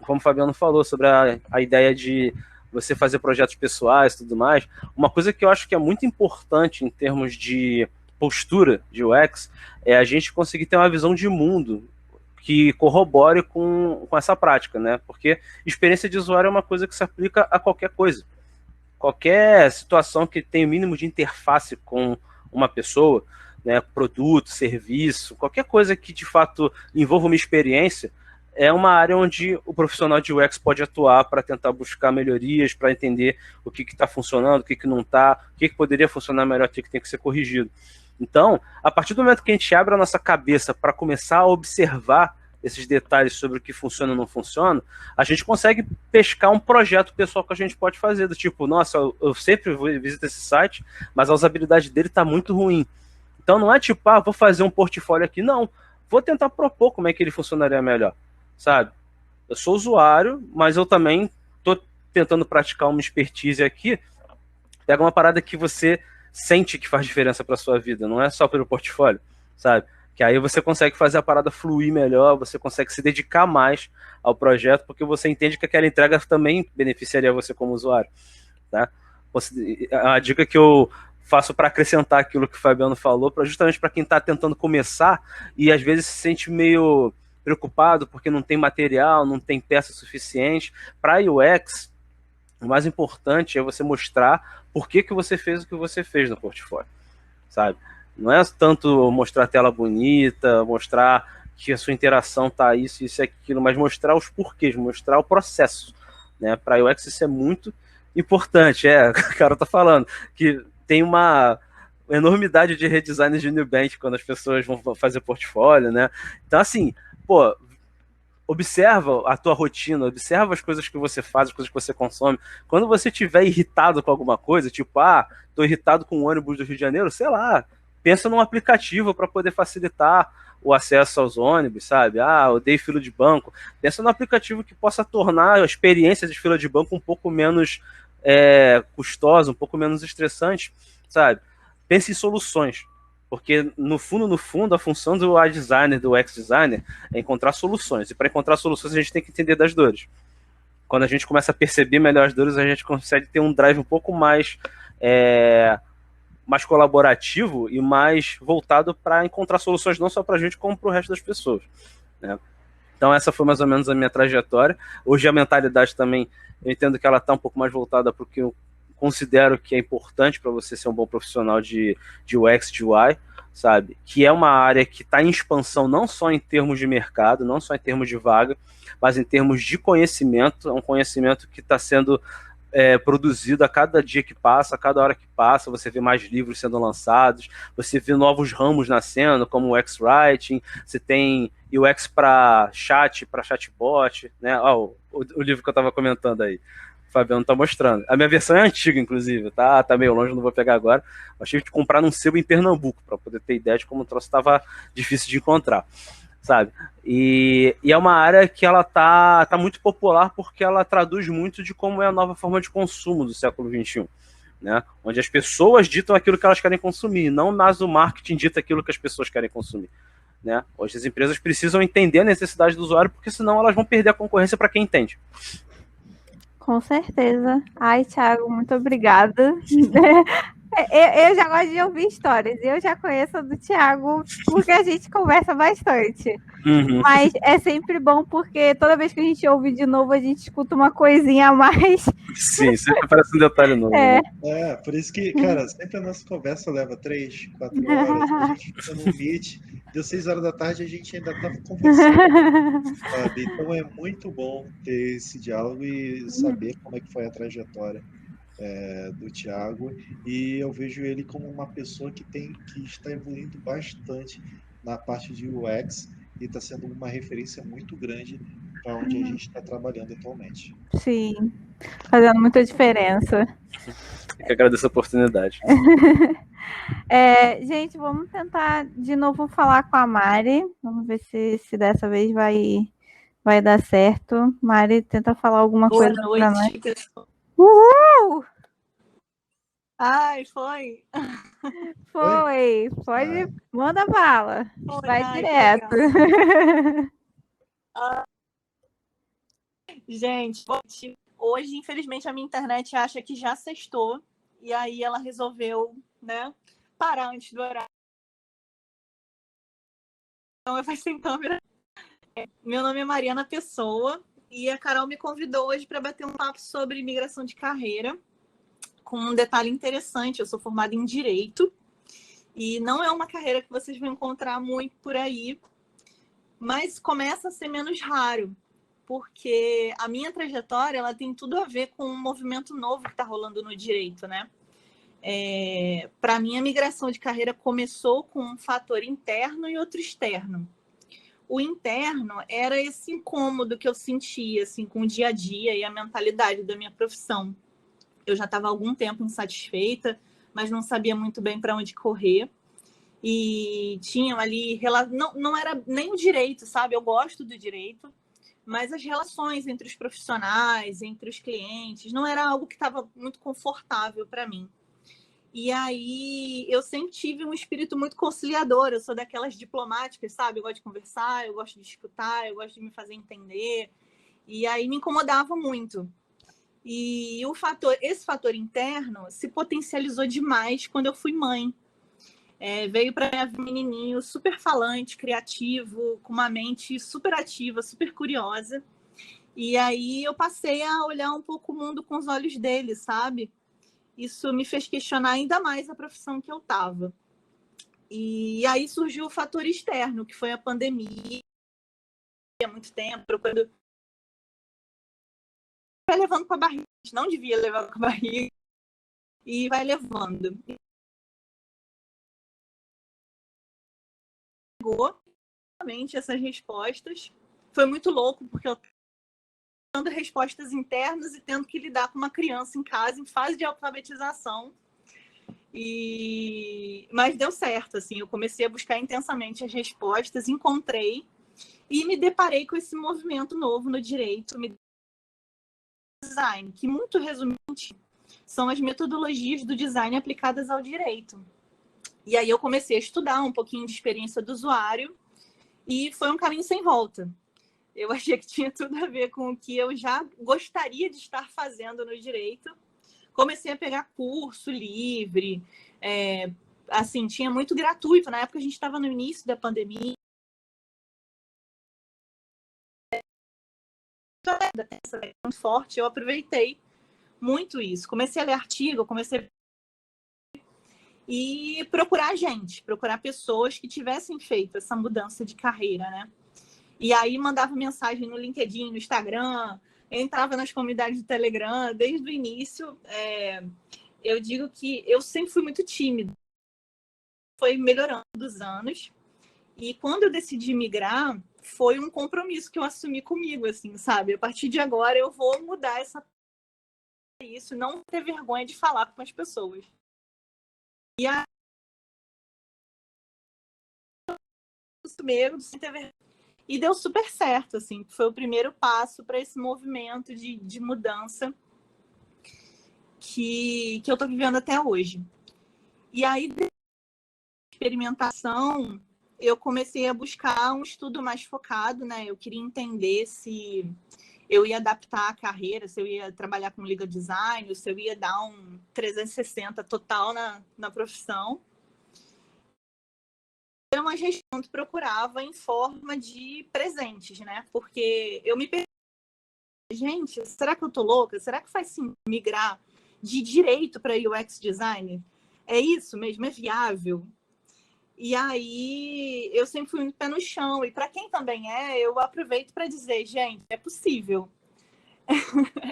como o Fabiano falou sobre a ideia de você fazer projetos pessoais e tudo mais, uma coisa que eu acho que é muito importante em termos de postura de UX é a gente conseguir ter uma visão de mundo que corrobore com essa prática, né? Porque experiência de usuário é uma coisa que se aplica a qualquer coisa. Qualquer situação que tenha o mínimo de interface com uma pessoa, né, produto, serviço, qualquer coisa que de fato envolva uma experiência, é uma área onde o profissional de UX pode atuar para tentar buscar melhorias, para entender o que está funcionando, o que não está, o que poderia funcionar melhor, o que tem que ser corrigido. Então, a partir do momento que a gente abre a nossa cabeça para começar a observar esses detalhes sobre o que funciona e não funciona, a gente consegue pescar um projeto pessoal que a gente pode fazer, do tipo, nossa, eu sempre visito esse site, mas a usabilidade dele está muito ruim. Então não é tipo, vou fazer um portfólio aqui, não. Vou tentar propor como é que ele funcionaria melhor, sabe? Eu sou usuário, mas eu também estou tentando praticar uma expertise aqui. Pega uma parada que você sente que faz diferença para sua vida, não é só pelo portfólio, sabe? Que aí você consegue fazer a parada fluir melhor, você consegue se dedicar mais ao projeto, porque você entende que aquela entrega também beneficiaria você como usuário, tá? A dica que eu faço para acrescentar aquilo que o Fabiano falou, justamente para quem está tentando começar e às vezes se sente meio preocupado porque não tem material, não tem peça suficiente. Para UX, o mais importante é você mostrar por que você fez o que você fez no portfólio, sabe? Não é tanto mostrar a tela bonita, mostrar que a sua interação tá isso e aquilo, mas mostrar os porquês, mostrar o processo, né? Para UX isso é muito importante. O cara tá falando que tem uma enormidade de redesign de Nubank quando as pessoas vão fazer portfólio, né? Então, assim, pô, observa a tua rotina, observa as coisas que você faz, as coisas que você consome. Quando você estiver irritado com alguma coisa, tipo, tô irritado com o ônibus do Rio de Janeiro, sei lá, pensa num aplicativo para poder facilitar o acesso aos ônibus, sabe? Odeio fila de banco. Pensa num aplicativo que possa tornar a experiência de fila de banco um pouco menos custosa, um pouco menos estressante, sabe? Pense em soluções. Porque, no fundo, a função do UI designer, do UX designer, é encontrar soluções. E para encontrar soluções, a gente tem que entender das dores. Quando a gente começa a perceber melhor as dores, a gente consegue ter um drive um pouco mais colaborativo e mais voltado para encontrar soluções não só para a gente, como para o resto das pessoas, né? Então, essa foi mais ou menos a minha trajetória. Hoje, a mentalidade também, eu entendo que ela está um pouco mais voltada para o que eu considero que é importante para você ser um bom profissional de UX, de UI, sabe? Que é uma área que está em expansão não só em termos de mercado, não só em termos de vaga, mas em termos de conhecimento. É um conhecimento que está sendo produzido a cada dia que passa, a cada hora que passa. Você vê mais livros sendo lançados, você vê novos ramos nascendo, como o UX-Writing, você tem UX para chatbot, né? O livro que eu estava comentando aí. O Fabiano tá mostrando. A minha versão é antiga, inclusive, tá meio longe, não vou pegar agora. Eu tive que comprar num sebo em Pernambuco, para poder ter ideia de como o troço estava difícil de encontrar, sabe? E é uma área que ela tá muito popular porque ela traduz muito de como é a nova forma de consumo do século XXI, né? Onde as pessoas ditam aquilo que elas querem consumir, não mais o marketing dita aquilo que as pessoas querem consumir, né? Hoje as empresas precisam entender a necessidade do usuário, porque senão elas vão perder a concorrência para quem entende. Com certeza. Ai, Thiago, muito obrigada. Eu já gosto de ouvir histórias. Eu já conheço a do Thiago porque a gente conversa bastante. Uhum. Mas é sempre bom porque toda vez que a gente ouve de novo, a gente escuta uma coisinha a mais. Sim, sempre aparece um detalhe novo. É. Né? Por isso que, cara, sempre a nossa conversa leva 3, 4 horas. A gente fica no Meet, deu 6 horas da tarde e a gente ainda tá conversando, sabe? Então é muito bom ter esse diálogo e saber como é que foi a trajetória do Thiago. E eu vejo ele como uma pessoa que está evoluindo bastante na parte de UX e está sendo uma referência muito grande para onde a gente está trabalhando atualmente. Sim, fazendo muita diferença. Eu que agradeço a oportunidade. Gente, vamos tentar de novo falar com a Mari. Vamos ver se dessa vez vai dar certo. Mari, tenta falar alguma Boa coisa para nós. noite, pessoal. Uhul! Ai, foi? Foi. Pode, manda bala. Foi, Vai ai, direto. Gente, hoje, infelizmente, a minha internet acha que já sextou. E aí ela resolveu, né, parar antes do horário. Então eu faço sem câmera. Meu nome é Mariana Pessoa e a Carol me convidou hoje para bater um papo sobre migração de carreira, com um detalhe interessante. Eu sou formada em Direito e não é uma carreira que vocês vão encontrar muito por aí, mas começa a ser menos raro, porque a minha trajetória ela tem tudo a ver com um movimento novo que está rolando no direito, né? Para mim, a migração de carreira começou com um fator interno e outro externo. O interno era esse incômodo que eu sentia assim, com o dia a dia e a mentalidade da minha profissão. Eu já estava há algum tempo insatisfeita, mas não sabia muito bem para onde correr. E tinham ali... Não era nem o direito, sabe? Eu gosto do direito, mas as relações entre os profissionais, entre os clientes, não era algo que estava muito confortável para mim. E aí eu sempre tive um espírito muito conciliador. Eu sou daquelas diplomáticas, sabe? Eu gosto de conversar, eu gosto de escutar, eu gosto de me fazer entender. E aí me incomodava muito. E esse fator interno se potencializou demais quando eu fui mãe. Veio para mim um menininho super falante, criativo, com uma mente super ativa, super curiosa. E aí eu passei a olhar um pouco o mundo com os olhos dele, sabe? Isso me fez questionar ainda mais a profissão que eu estava. E aí surgiu o fator externo, que foi a pandemia. Há muito tempo, quando vai levando com a barriga, não devia levar com a barriga, e vai levando. chegou realmente essas respostas. Foi muito louco, porque eu dando respostas internas e tendo que lidar com uma criança em casa, em fase de alfabetização. Mas deu certo, assim, eu comecei a buscar intensamente as respostas, encontrei e me deparei com esse movimento novo no direito, design, que muito resumidamente são as metodologias do design aplicadas ao direito. E aí eu comecei a estudar um pouquinho de experiência do usuário e foi um caminho sem volta. Eu achei que tinha tudo a ver com o que eu já gostaria de estar fazendo no direito. Comecei a pegar curso livre, assim, tinha muito gratuito. Na época a gente estava no início da pandemia. Muito forte, eu aproveitei muito isso. Comecei a ler artigo, e procurar gente, procurar pessoas que tivessem feito essa mudança de carreira, né? E aí mandava mensagem no LinkedIn, no Instagram, entrava nas comunidades do Telegram, desde o início. Eu digo que eu sempre fui muito tímida. Foi melhorando dos anos. E quando eu decidi migrar, foi um compromisso que eu assumi comigo, assim, sabe? A partir de agora eu vou mudar isso, não ter vergonha de falar com as pessoas. E aí, mesmo, sem ter vergonha. E deu super certo, assim, foi o primeiro passo para esse movimento de mudança que eu estou vivendo até hoje. E aí, de experimentação, eu comecei a buscar um estudo mais focado, né? Eu queria entender se eu ia adaptar a carreira, se eu ia trabalhar com legal design, se eu ia dar um 360 total na profissão. Era uma gestão que procurava em forma de presentes, né? Porque eu me perguntei, gente, será que eu tô louca? Será que faz sentido migrar de direito para UX design? É isso mesmo? É viável? E aí eu sempre fui muito pé no chão. E para quem também eu aproveito para dizer, gente, é possível.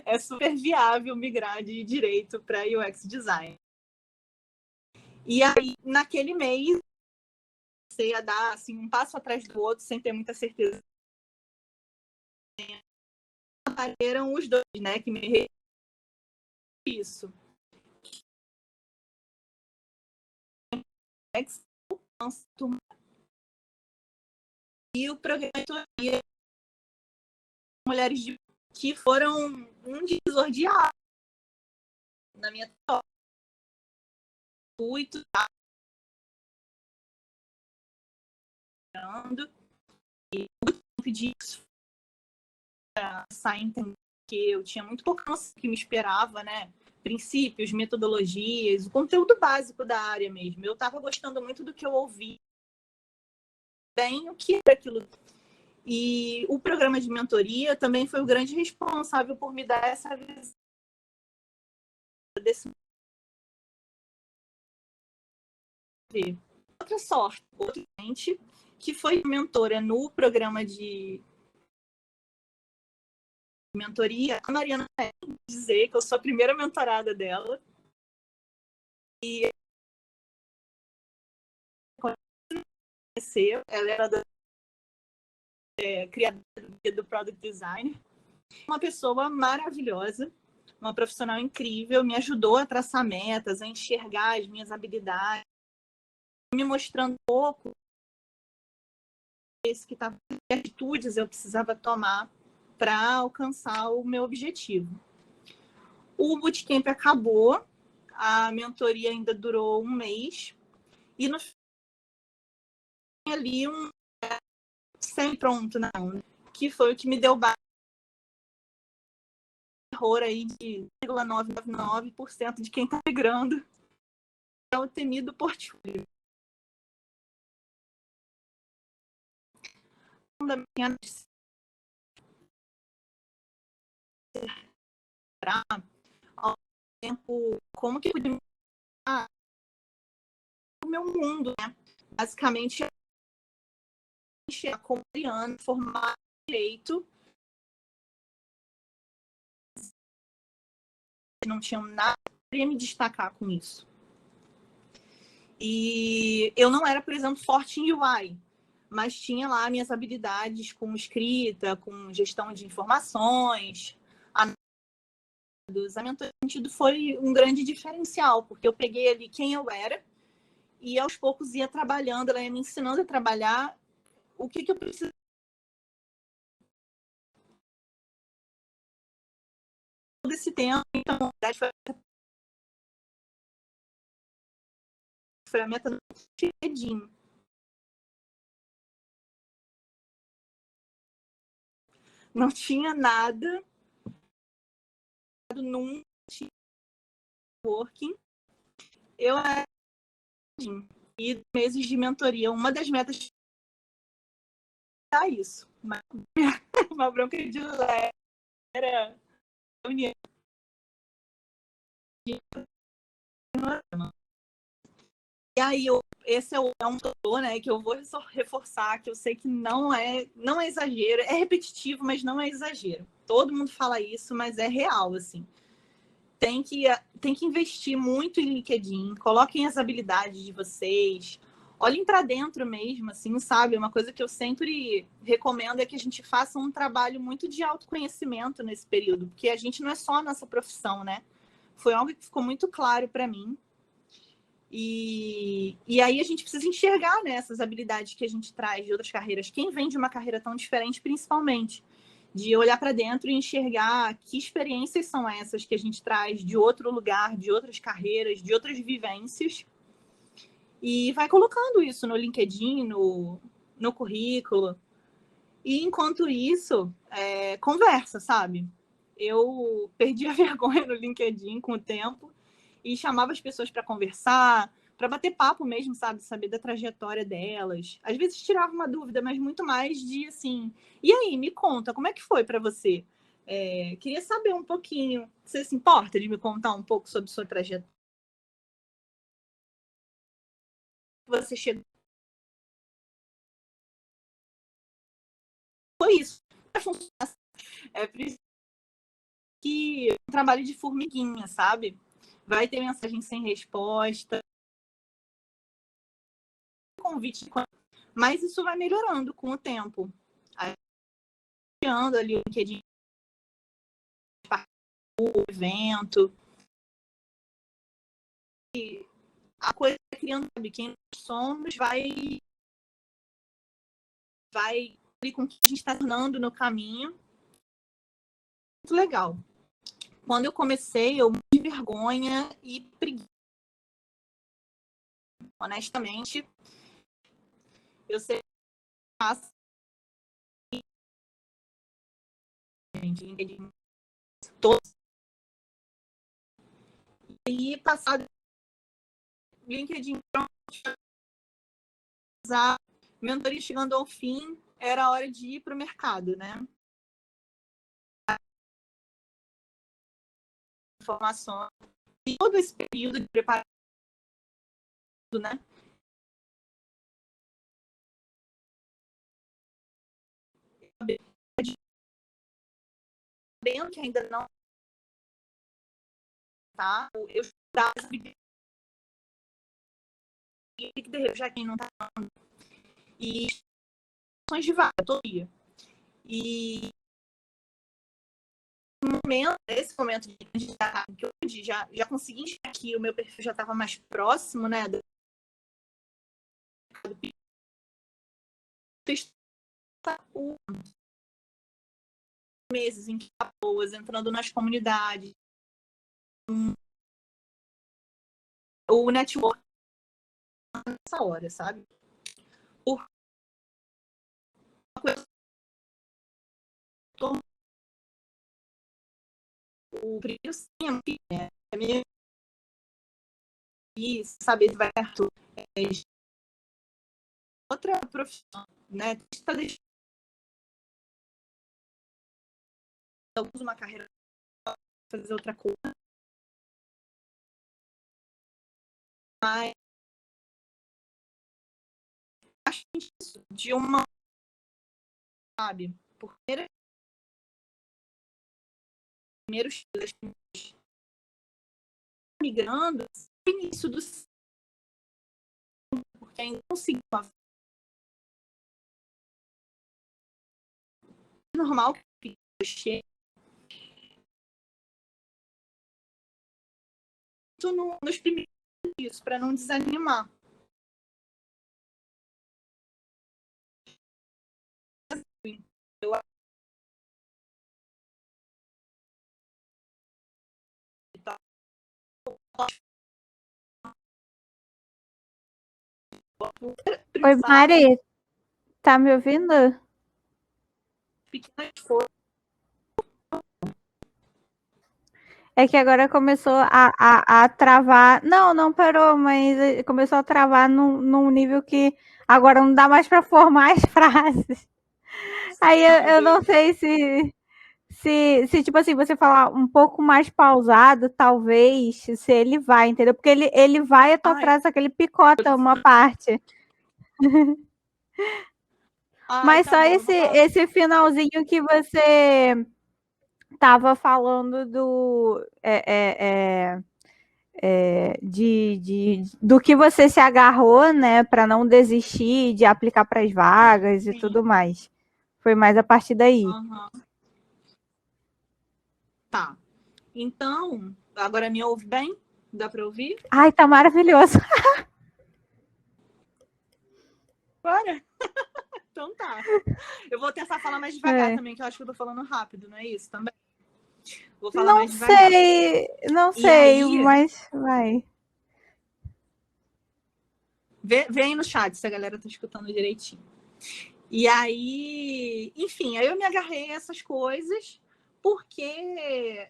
É super viável migrar de direito para UX design. E aí, naquele mês, comecei a dar assim, um passo atrás do outro, sem ter muita certeza. Eram os dois, né, que me isso. E o programa de mulheres que foram um divisor de água na minha intuito, e pedir para sair entendendo que eu tinha muito pouco que me esperava, né? Princípios, metodologias, o conteúdo básico da área mesmo. Eu estava gostando muito do que eu ouvi, bem o que era aquilo. E o programa de mentoria também foi o grande responsável por me dar essa visão desse outra sorte, outra gente que foi mentora no programa de mentoria, a Mariana dizer que eu sou a primeira mentorada dela. E ela era criadora do Product Design. Uma pessoa maravilhosa, uma profissional incrível, me ajudou a traçar metas, a enxergar as minhas habilidades, me mostrando um pouco que atitudes eu precisava tomar para alcançar o meu objetivo. O bootcamp acabou, a mentoria ainda durou um mês, e no fim ali sem pronto, não, que foi o que me deu terror aí de 0,999% de quem está migrando é o temido portfólio. Da minha ao tempo, como que podia o meu mundo, né? Basicamente, como Adriana, formar direito, não tinham nada para me destacar com isso. E eu não era, por exemplo, forte em UI, mas tinha lá minhas habilidades com escrita, com gestão de informações. A mentoria sentido foi um grande diferencial, porque eu peguei ali quem eu era e aos poucos ia trabalhando, ela ia me ensinando a trabalhar o que eu preciso desse tempo. Então, foi a meta do LinkedIn. Não tinha nada, num working. Eu era e meses de mentoria. Uma das metas é isso. Uma bronca de leve era reunião. E aí, esse é um fator, né, que eu vou reforçar, que eu sei que não é exagero, é repetitivo, mas não é exagero. Todo mundo fala isso, mas é real, assim. Tem que investir muito em LinkedIn, coloquem as habilidades de vocês, olhem para dentro mesmo, assim, sabe? Uma coisa que eu sempre recomendo é que a gente faça um trabalho muito de autoconhecimento nesse período, porque a gente não é só a nossa profissão, né? Foi algo que ficou muito claro para mim. E aí a gente precisa enxergar, né, essas habilidades que a gente traz de outras carreiras. Quem vem de uma carreira tão diferente, principalmente, de olhar para dentro e enxergar que experiências são essas que a gente traz de outro lugar, de outras carreiras, de outras vivências, e vai colocando isso no LinkedIn, no currículo. E enquanto isso, conversa, sabe? Eu perdi a vergonha no LinkedIn com o tempo e chamava as pessoas para conversar, para bater papo mesmo, sabe? Saber da trajetória delas. Às vezes tirava uma dúvida, mas muito mais de assim, e aí, me conta, como é que foi para você? Queria saber um pouquinho. Você se importa de me contar um pouco sobre sua trajetória? Você chegou. Foi isso. É por isso que é um trabalho de formiguinha, sabe? Vai ter mensagem sem resposta, convite, mas isso vai melhorando com o tempo. Criando ali o LinkedIn, o evento. E a coisa é criando, sabe? Quem nós somos vai com o que a gente está tornando no caminho. Muito legal. Quando eu comecei, eu tive vergonha e preguiça. Honestamente, eu sei que todos. E passado LinkedIn, a mentoria chegando ao fim, era a hora de ir para o mercado, né? Informações. E todo esse período de preparação, né? Sabendo que ainda não tá, eu estudava já quem não tá e ações de vaga todo dia. E nesse momento de candidatar, que hoje já consegui enxergar que o meu perfil já estava mais próximo, né? Meses em que boas, entrando nas comunidades, o network nessa hora, sabe? O primeiro sim, é minha e saber diverso outra profissão, né? Está deixando uma carreira fazer outra coisa, mas acho isso de uma, sabe, por primeiros migrando no início do porque ainda não consegui normal que chegue nos primeiros dias, para não desanimar. Eu Oi, Mari, tá me ouvindo? pequenas coisas. É que agora começou a travar. Não, não parou, mas começou a travar num nível que agora não dá mais para formar as frases. Aí eu não sei se, tipo assim, você falar um pouco mais pausado, talvez, se ele vai, entendeu? Porque ele vai a tua frase, aquele picota uma parte. Mas tá só bom, esse finalzinho que você estava falando do que você se agarrou, né, para não desistir de aplicar para as vagas e tudo mais. Foi mais a partir daí. Uhum. Tá. Então, agora me ouve bem? Dá para ouvir? Ai, tá maravilhoso. Agora? Então tá. Eu vou tentar falar mais devagar também, que eu acho que eu tô falando rápido, não é isso também? Vou falar mais devagar. Não sei, aí, mas vai. Vem no chat se a galera tá escutando direitinho. E aí, enfim, aí eu me agarrei a essas coisas, porque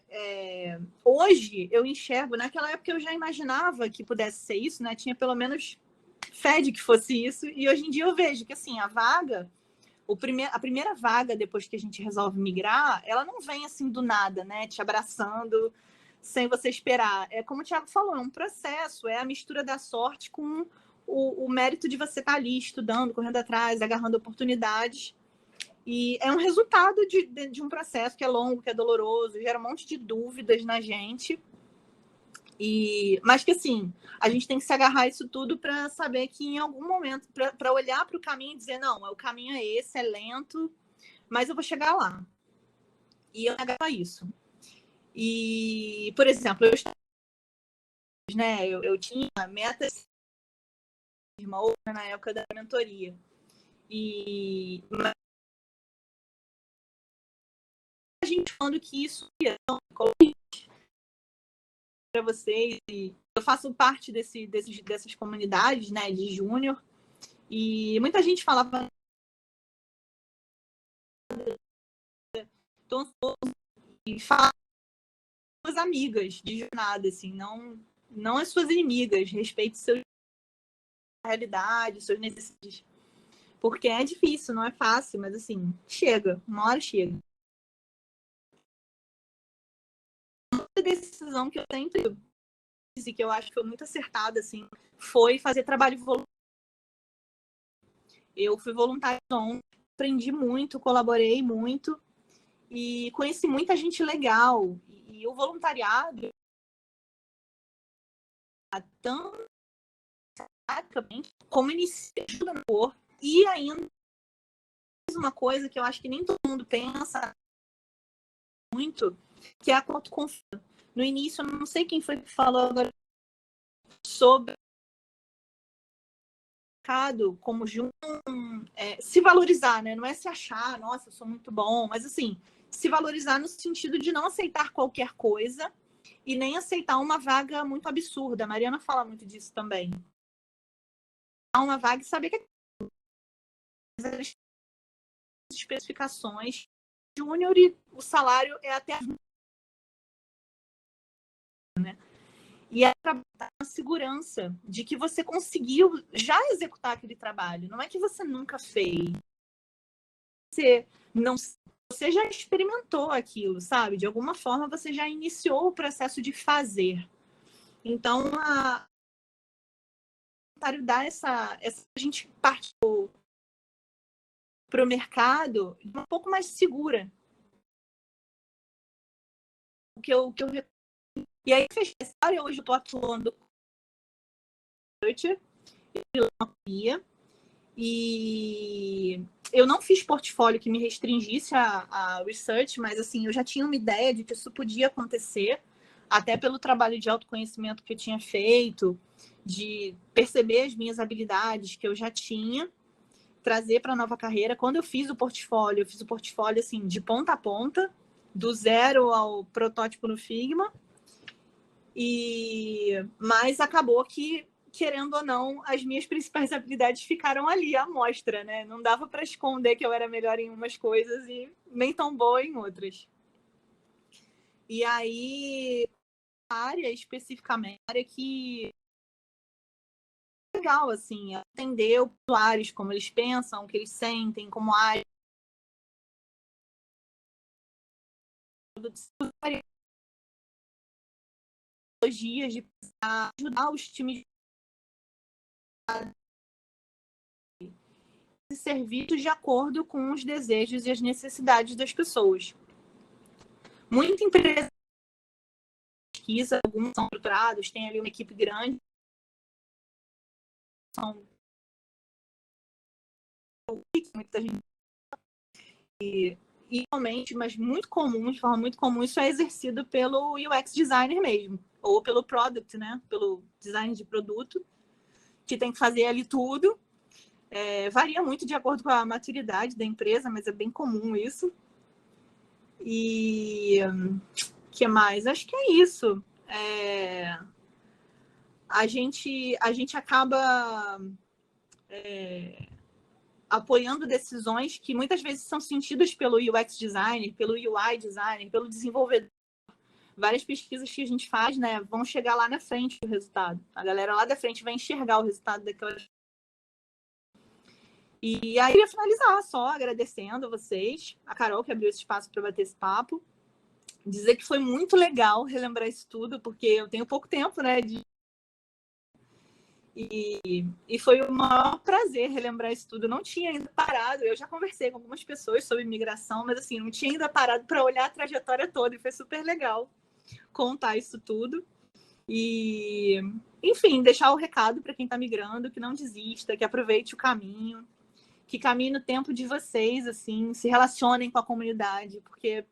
hoje eu enxergo, naquela época eu já imaginava que pudesse ser isso, né? Tinha pelo menos fé de que fosse isso, e hoje em dia eu vejo que assim, a vaga, a primeira vaga depois que a gente resolve migrar, ela não vem assim do nada, né? Te abraçando sem você esperar. É como o Thiago falou, é um processo, é a mistura da sorte com o mérito de você estar ali estudando, correndo atrás, agarrando oportunidades. E é um resultado de um processo que é longo, que é doloroso, gera um monte de dúvidas na gente. Mas que assim, a gente tem que se agarrar a isso tudo para saber que em algum momento, para olhar para o caminho e dizer, não, o caminho é esse, é lento, mas eu vou chegar lá. E eu me agarro a isso. E, por exemplo, eu tinha metas uma outra na época da mentoria. E a gente falando que isso ia para vocês. Eu faço parte dessas comunidades, né, de júnior. E muita gente falava e fala suas amigas de jornada, assim, não as suas inimigas, respeite sua realidade, suas necessidades. Porque é difícil, não é fácil, mas assim, chega, uma hora chega. A decisão que eu sempre fiz e que eu acho que foi muito acertada, assim, foi fazer trabalho voluntário. Eu fui voluntária, aprendi muito, colaborei muito e conheci muita gente legal. E o voluntariado tanto como ajuda no corpo e ainda uma coisa que eu acho que nem todo mundo pensa muito, que é a autoconfiança. No início, eu não sei quem foi que falou agora sobre como se valorizar, né? Não é se achar, nossa, eu sou muito bom, mas assim, se valorizar no sentido de não aceitar qualquer coisa e nem aceitar uma vaga muito absurda. A Mariana fala muito disso também. Uma vaga e saber que as especificações júnior e o salário é até né? E é a segurança de que você conseguiu já executar aquele trabalho. Não é que você nunca fez. Você já experimentou aquilo, sabe? De alguma forma você já iniciou o processo de fazer. Então, a gente partiu para o mercado um pouco mais segura. E aí, fechei a história. Hoje eu estou atuando e eu não fiz portfólio que me restringisse a research, mas assim, eu já tinha uma ideia de que isso podia acontecer, até pelo trabalho de autoconhecimento que eu tinha feito, de perceber as minhas habilidades que eu já tinha, trazer para a nova carreira. Quando eu fiz o portfólio assim, de ponta a ponta, do zero ao protótipo no Figma, mas acabou que, querendo ou não, as minhas principais habilidades ficaram ali, à mostra, né? Não dava para esconder que eu era melhor em umas coisas e nem tão boa em outras. E aí, a área especificamente, a área que é legal, assim, é entender os usuários, como eles pensam, o que eles sentem, como agem. De ajudar os times de serviços de acordo com os desejos e as necessidades das pessoas. Muita empresa pesquisa, alguns são estruturados, tem ali uma equipe grande, são muita gente e realmente, mas muito comum, de forma muito comum, isso é exercido pelo UX designer mesmo, ou pelo product, né? Pelo design de produto, que tem que fazer ali tudo. Varia muito de acordo com a maturidade da empresa, mas é bem comum isso. E o que mais? Acho que é isso. A gente acaba apoiando decisões que muitas vezes são sentidas pelo UX designer, pelo UI designer, pelo desenvolvedor. Várias pesquisas que a gente faz, né, vão chegar lá na frente do resultado. A galera lá da frente vai enxergar o resultado daquelas. E aí eu ia finalizar só agradecendo a vocês, a Carol que abriu esse espaço para bater esse papo, dizer que foi muito legal relembrar isso tudo, porque eu tenho pouco tempo, né, e foi o maior prazer relembrar isso tudo. Eu não tinha ainda parado, eu já conversei com algumas pessoas sobre migração, mas assim, não tinha ainda parado para olhar a trajetória toda, e foi super legal contar isso tudo. E, enfim, deixar o recado para quem está migrando, que não desista, que aproveite o caminho, que caminhe no tempo de vocês, assim, se relacionem com a comunidade, porque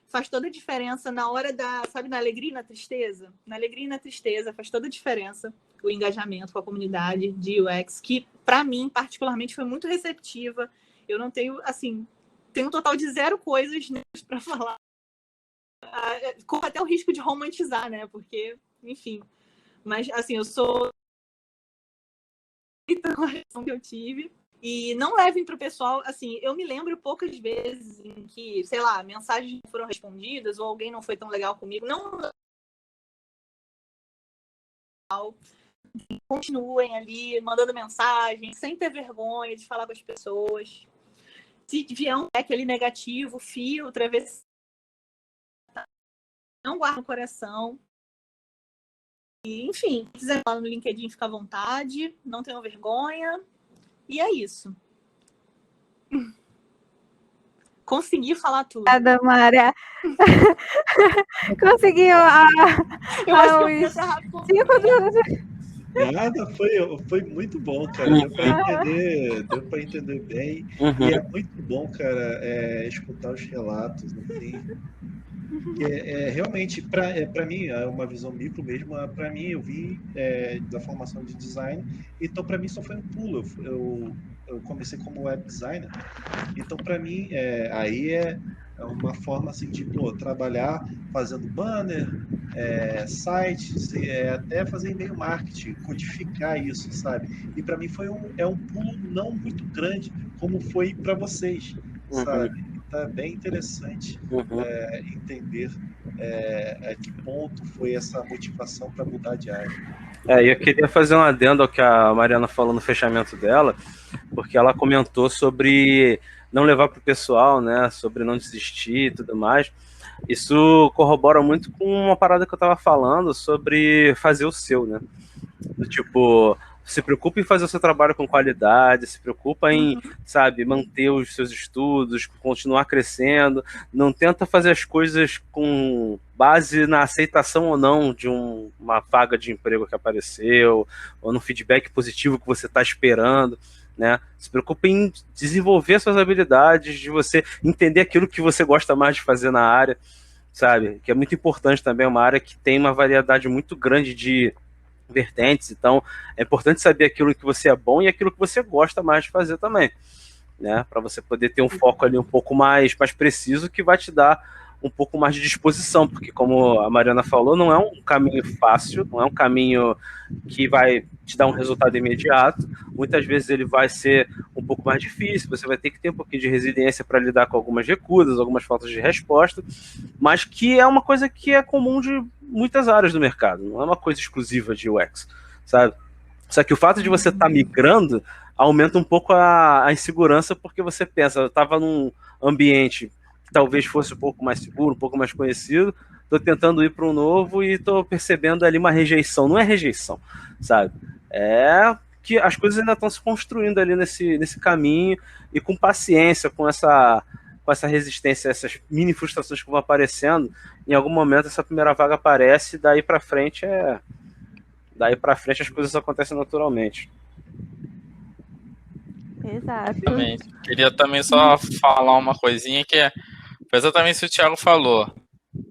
faz toda a diferença na hora sabe, na alegria e na tristeza? Na alegria e na tristeza faz toda a diferença o engajamento com a comunidade de UX, que, para mim, particularmente, foi muito receptiva. Eu não tenho, assim, tenho um total de 0 coisas para falar. Com até o risco de romantizar, né? Porque, enfim. Mas, assim, eu sou com a reação que eu tive. E não levem para o pessoal, assim, eu me lembro poucas vezes em que, sei lá, mensagens não foram respondidas ou alguém não foi tão legal comigo. Não. Continuem ali mandando mensagem, sem ter vergonha de falar com as pessoas. Se vier um aquele negativo, filtra, vê se não guarda no coração. E, enfim, se quiser falar no LinkedIn, fica à vontade, não tenham vergonha. E é isso. Consegui falar tudo. Obrigada, Mária. Conseguiu Eu acho que eu fui 5 minutos. Nada, foi muito bom, cara. Deu para entender bem. E é muito bom, cara, escutar os relatos, assim. Realmente, para mim, é uma visão micro mesmo. Para mim, eu vim da formação de design, então para mim só foi um pulo. Eu comecei como web designer, então para mim aí é uma forma assim de trabalhar fazendo banner, sites, até fazer e-mail marketing, codificar isso, sabe? E para mim foi um pulo não muito grande como foi para vocês, sabe? Tá bem interessante entender a que ponto foi essa motivação para mudar de área. Eu queria fazer um adendo ao que a Mariana falou no fechamento dela, porque ela comentou sobre não levar para o pessoal, né, sobre não desistir e tudo mais. Isso corrobora muito com uma parada que eu estava falando sobre fazer o seu, né? Do tipo, se preocupa em fazer o seu trabalho com qualidade, se preocupa em, sabe, manter os seus estudos, continuar crescendo, não tenta fazer as coisas com base na aceitação ou não de uma vaga de emprego que apareceu, ou no feedback positivo que você está esperando. né? Se preocupe em desenvolver suas habilidades, de você entender aquilo que você gosta mais de fazer na área, sabe? Que é muito importante também, uma área que tem uma variedade muito grande de vertentes, então é importante saber aquilo que você é bom e aquilo que você gosta mais de fazer também, né? Para você poder ter um foco ali um pouco mais preciso, que vai te dar um pouco mais de disposição, porque como a Mariana falou, não é um caminho fácil, não é um caminho que vai te dar um resultado imediato. Muitas vezes ele vai ser um pouco mais difícil, você vai ter que ter um pouquinho de resiliência para lidar com algumas recusas, algumas faltas de resposta, mas que é uma coisa que é comum de muitas áreas do mercado, não é uma coisa exclusiva de UX, sabe? Só que o fato de você estar migrando aumenta um pouco a insegurança, porque você pensa, eu estava num ambiente que talvez fosse um pouco mais seguro, um pouco mais conhecido, estou tentando ir para um novo e estou percebendo ali uma rejeição. Não é rejeição, sabe? É que as coisas ainda estão se construindo ali nesse caminho, e com paciência, com essa resistência, essas mini frustrações que vão aparecendo, em algum momento essa primeira vaga aparece, e daí para frente as coisas acontecem naturalmente. Exato. Exatamente. Queria também só falar uma coisinha que foi exatamente isso que o Thiago falou.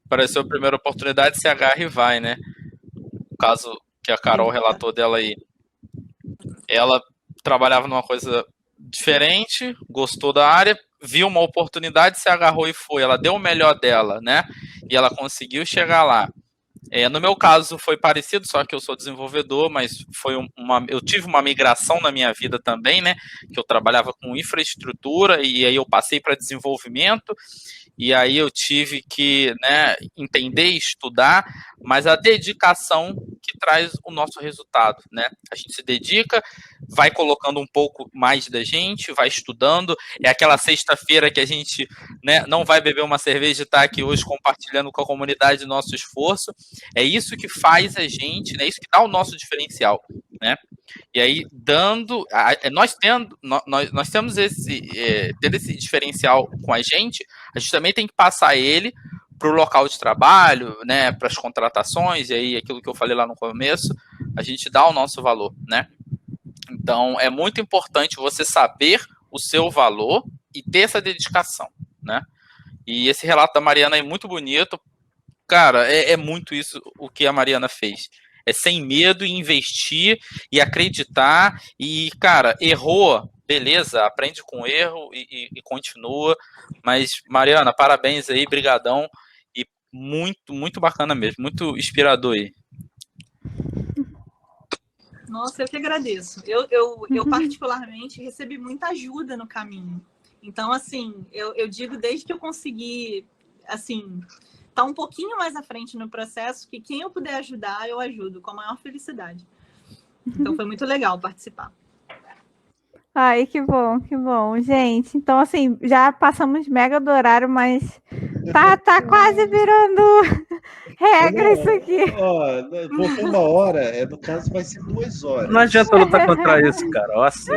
Apareceu a primeira oportunidade, se agarra e vai, né? O caso que a Carol relatou dela aí. Ela trabalhava numa coisa diferente, gostou da área, viu uma oportunidade, se agarrou e foi. Ela deu o melhor dela, né? E ela conseguiu chegar lá. No meu caso foi parecido, só que eu sou desenvolvedor, mas eu tive uma migração na minha vida também, né? Que eu trabalhava com infraestrutura e aí eu passei para desenvolvimento. E aí eu tive que, né, entender e estudar, mas a dedicação que traz o nosso resultado, né? A gente se dedica, vai colocando um pouco mais da gente, vai estudando. É aquela sexta-feira que a gente, né, não vai beber uma cerveja e está aqui hoje compartilhando com a comunidade nosso esforço. É isso que faz a gente, né? Isso que dá o nosso diferencial, né? E aí, nós temos tendo esse diferencial com a gente também tem que passar ele para o local de trabalho, né, para as contratações, e aí aquilo que eu falei lá no começo, a gente dá o nosso valor, né? Então, é muito importante você saber o seu valor e ter essa dedicação, né? E esse relato da Mariana é muito bonito. Cara, é muito isso o que a Mariana fez. É sem medo, investir e acreditar. E, cara, errou, beleza, aprende com o erro e continua. Mas, Mariana, parabéns aí, brigadão. E muito, muito bacana mesmo, muito inspirador aí. Nossa, eu que agradeço. Eu particularmente recebi muita ajuda no caminho. Então, assim, eu digo desde que eu consegui, assim, tá um pouquinho mais à frente no processo, que quem eu puder ajudar, eu ajudo com a maior felicidade. Então foi muito legal participar. Ai, que bom, gente. Então, assim, já passamos mega do horário, mas tá quase virando regra isso aqui. Ó, voltou 1 hora, no caso vai ser 2 horas. Não adianta lutar contra isso, cara. Ó, assim.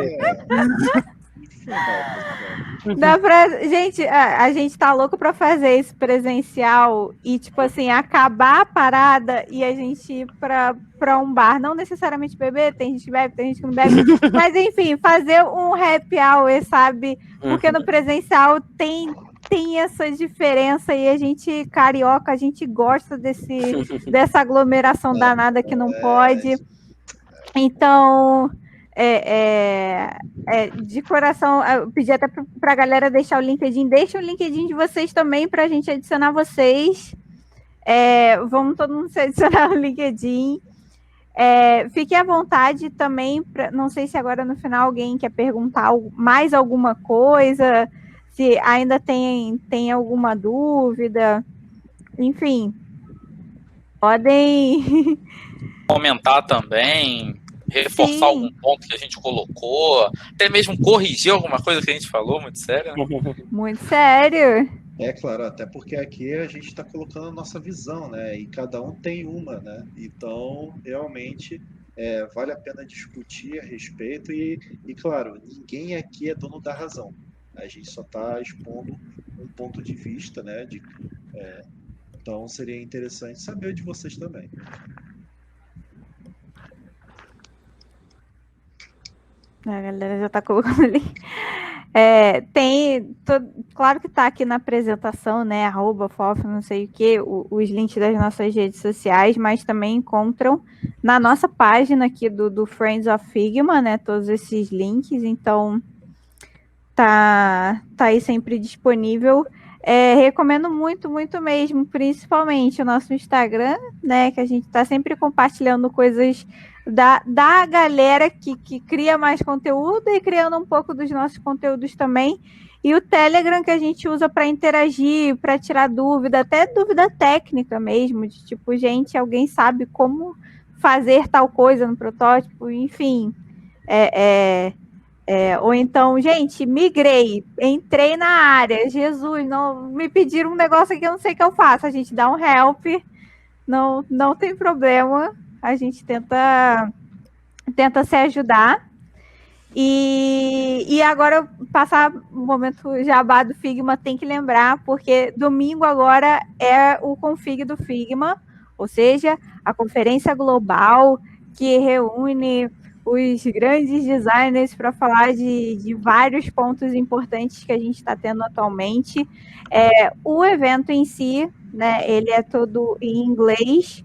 Dá pra... Gente, a gente tá louco pra fazer isso presencial e, tipo assim, acabar a parada e a gente ir pra um bar. Não necessariamente beber, tem gente que bebe, tem gente que não bebe. Mas, enfim, fazer um happy hour, sabe? Porque no presencial tem essa diferença e a gente, carioca, a gente gosta dessa aglomeração danada que não pode. Então... de coração, eu pedi até para a galera deixar o LinkedIn. Deixa o LinkedIn de vocês também para a gente adicionar vocês. Vamos todo mundo se adicionar no LinkedIn. Fiquem à vontade também. Não sei se agora no final alguém quer perguntar mais alguma coisa, se ainda tem alguma dúvida. Enfim, podem Comentar também, reforçar algum ponto que a gente colocou, até mesmo corrigir alguma coisa que a gente falou, muito sério. Né? Muito sério. É claro, até porque aqui a gente está colocando a nossa visão, né? E cada um tem uma, né? Então, realmente, vale a pena discutir a respeito e, claro, ninguém aqui é dono da razão. A gente só está expondo um ponto de vista, né? Então, seria interessante saber de vocês também. A galera já tá colocando ali. Claro que tá aqui na apresentação, né? @fof, não sei o que, os links das nossas redes sociais, mas também encontram na nossa página aqui do Friends of Figma, né? Todos esses links, então tá aí sempre disponível. Recomendo muito, muito mesmo, principalmente o nosso Instagram, né? Que a gente tá sempre compartilhando coisas da galera que cria mais conteúdo e criando um pouco dos nossos conteúdos também. E o Telegram que a gente usa para interagir, para tirar dúvida, até dúvida técnica mesmo, de tipo, gente, alguém sabe como fazer tal coisa no protótipo, enfim. Ou então, gente, migrei, entrei na área, Jesus, não me pediram um negócio aqui, eu não sei o que eu faço. A gente dá um help, não tem problema. A gente tenta se ajudar. E agora, passar o momento jabá do Figma, tem que lembrar, porque domingo agora é o Config do Figma, ou seja, a conferência global que reúne os grandes designers para falar de vários pontos importantes que a gente está tendo atualmente. O evento em si, né, ele é todo em inglês.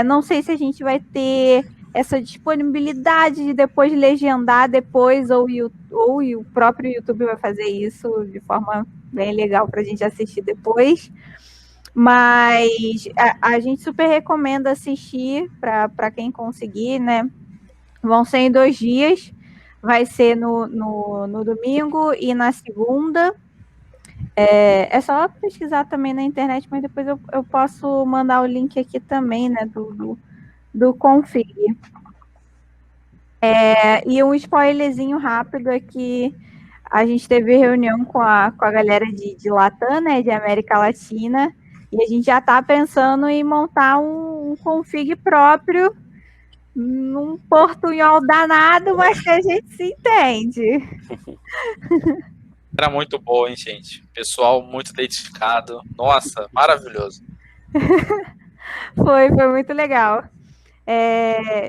Não sei se a gente vai ter essa disponibilidade de depois legendar depois, ou o próprio YouTube vai fazer isso de forma bem legal para a gente assistir depois. Mas a gente super recomenda assistir para quem conseguir, né? Vão ser em 2 dias, vai ser no domingo e na segunda. É só pesquisar também na internet, mas depois eu posso mandar o link aqui também, né, do Config. E um spoilerzinho rápido é que a gente teve reunião com a galera de Latam, né, de América Latina, e a gente já está pensando em montar um config próprio num portunhol danado, mas que a gente se entende. Era muito boa, hein, gente? Pessoal muito dedicado. Nossa, maravilhoso. Foi muito legal.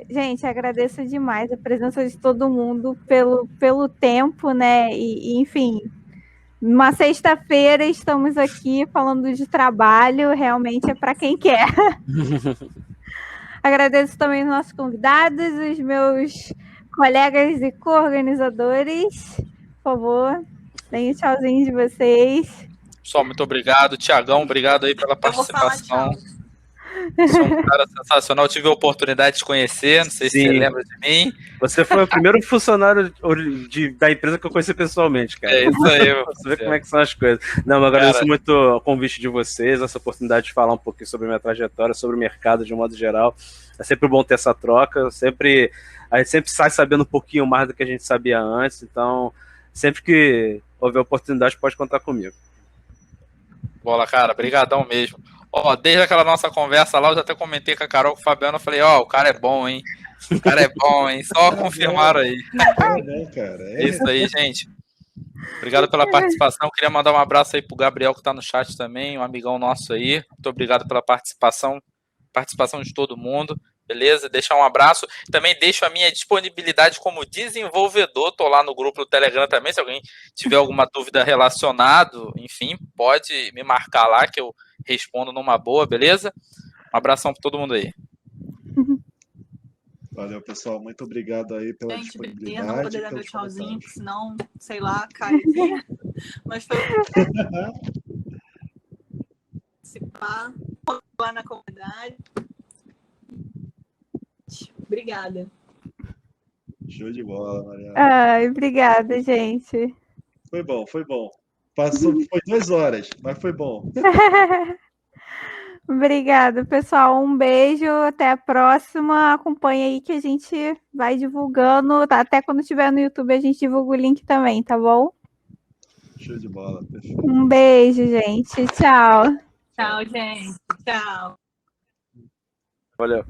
Gente, agradeço demais a presença de todo mundo pelo tempo, né? E enfim, uma sexta-feira estamos aqui falando de trabalho, realmente é para quem quer. Agradeço também os nossos convidados, os meus colegas e co-organizadores. Por favor, deem um tchauzinho de vocês. Pessoal, muito obrigado. Tiagão, obrigado aí pela participação. Você é um cara sensacional. Eu tive a oportunidade de conhecer, não sei se você lembra de mim. Você foi o primeiro funcionário da empresa que eu conheci pessoalmente, cara. É isso aí. Você vê como é que são as coisas. Não, mas agradeço muito o convite de vocês, essa oportunidade de falar um pouquinho sobre a minha trajetória, sobre o mercado de um modo geral. É sempre bom ter essa troca. A gente sempre sai sabendo um pouquinho mais do que a gente sabia antes. Então, sempre que houver oportunidade, pode contar comigo. Bola, cara. Brigadão mesmo. Desde aquela nossa conversa lá, eu já até comentei com a Carol, com o Fabiano, eu falei, o cara é bom, hein? O cara é bom, hein? Só confirmaram aí. É isso aí, gente. Obrigado pela participação. Queria mandar um abraço aí pro Gabriel, que tá no chat também, um amigão nosso aí. Muito obrigado pela participação de todo mundo. Beleza? Deixar um abraço. Também deixo a minha disponibilidade como desenvolvedor. Tô lá no grupo do Telegram também. Se alguém tiver alguma dúvida relacionada, enfim, pode me marcar lá que eu respondo numa boa, beleza? Um abração para todo mundo aí. Valeu, pessoal. Muito obrigado aí pela disponibilidade. Eu não vou poder dar meu tchauzinho, porque senão, sei lá, cai aqui. Mas foi participar lá na comunidade. Obrigada. Show de bola, Mariana. Ai, obrigada, gente. Foi bom. Foi 2 horas, mas foi bom. Obrigada, pessoal. Um beijo, até a próxima. Acompanha aí que a gente vai divulgando. Até quando estiver no YouTube, a gente divulga o link também, tá bom? Show de bola, perfeito. Um beijo, gente. Tchau. Tchau, gente. Tchau. Valeu.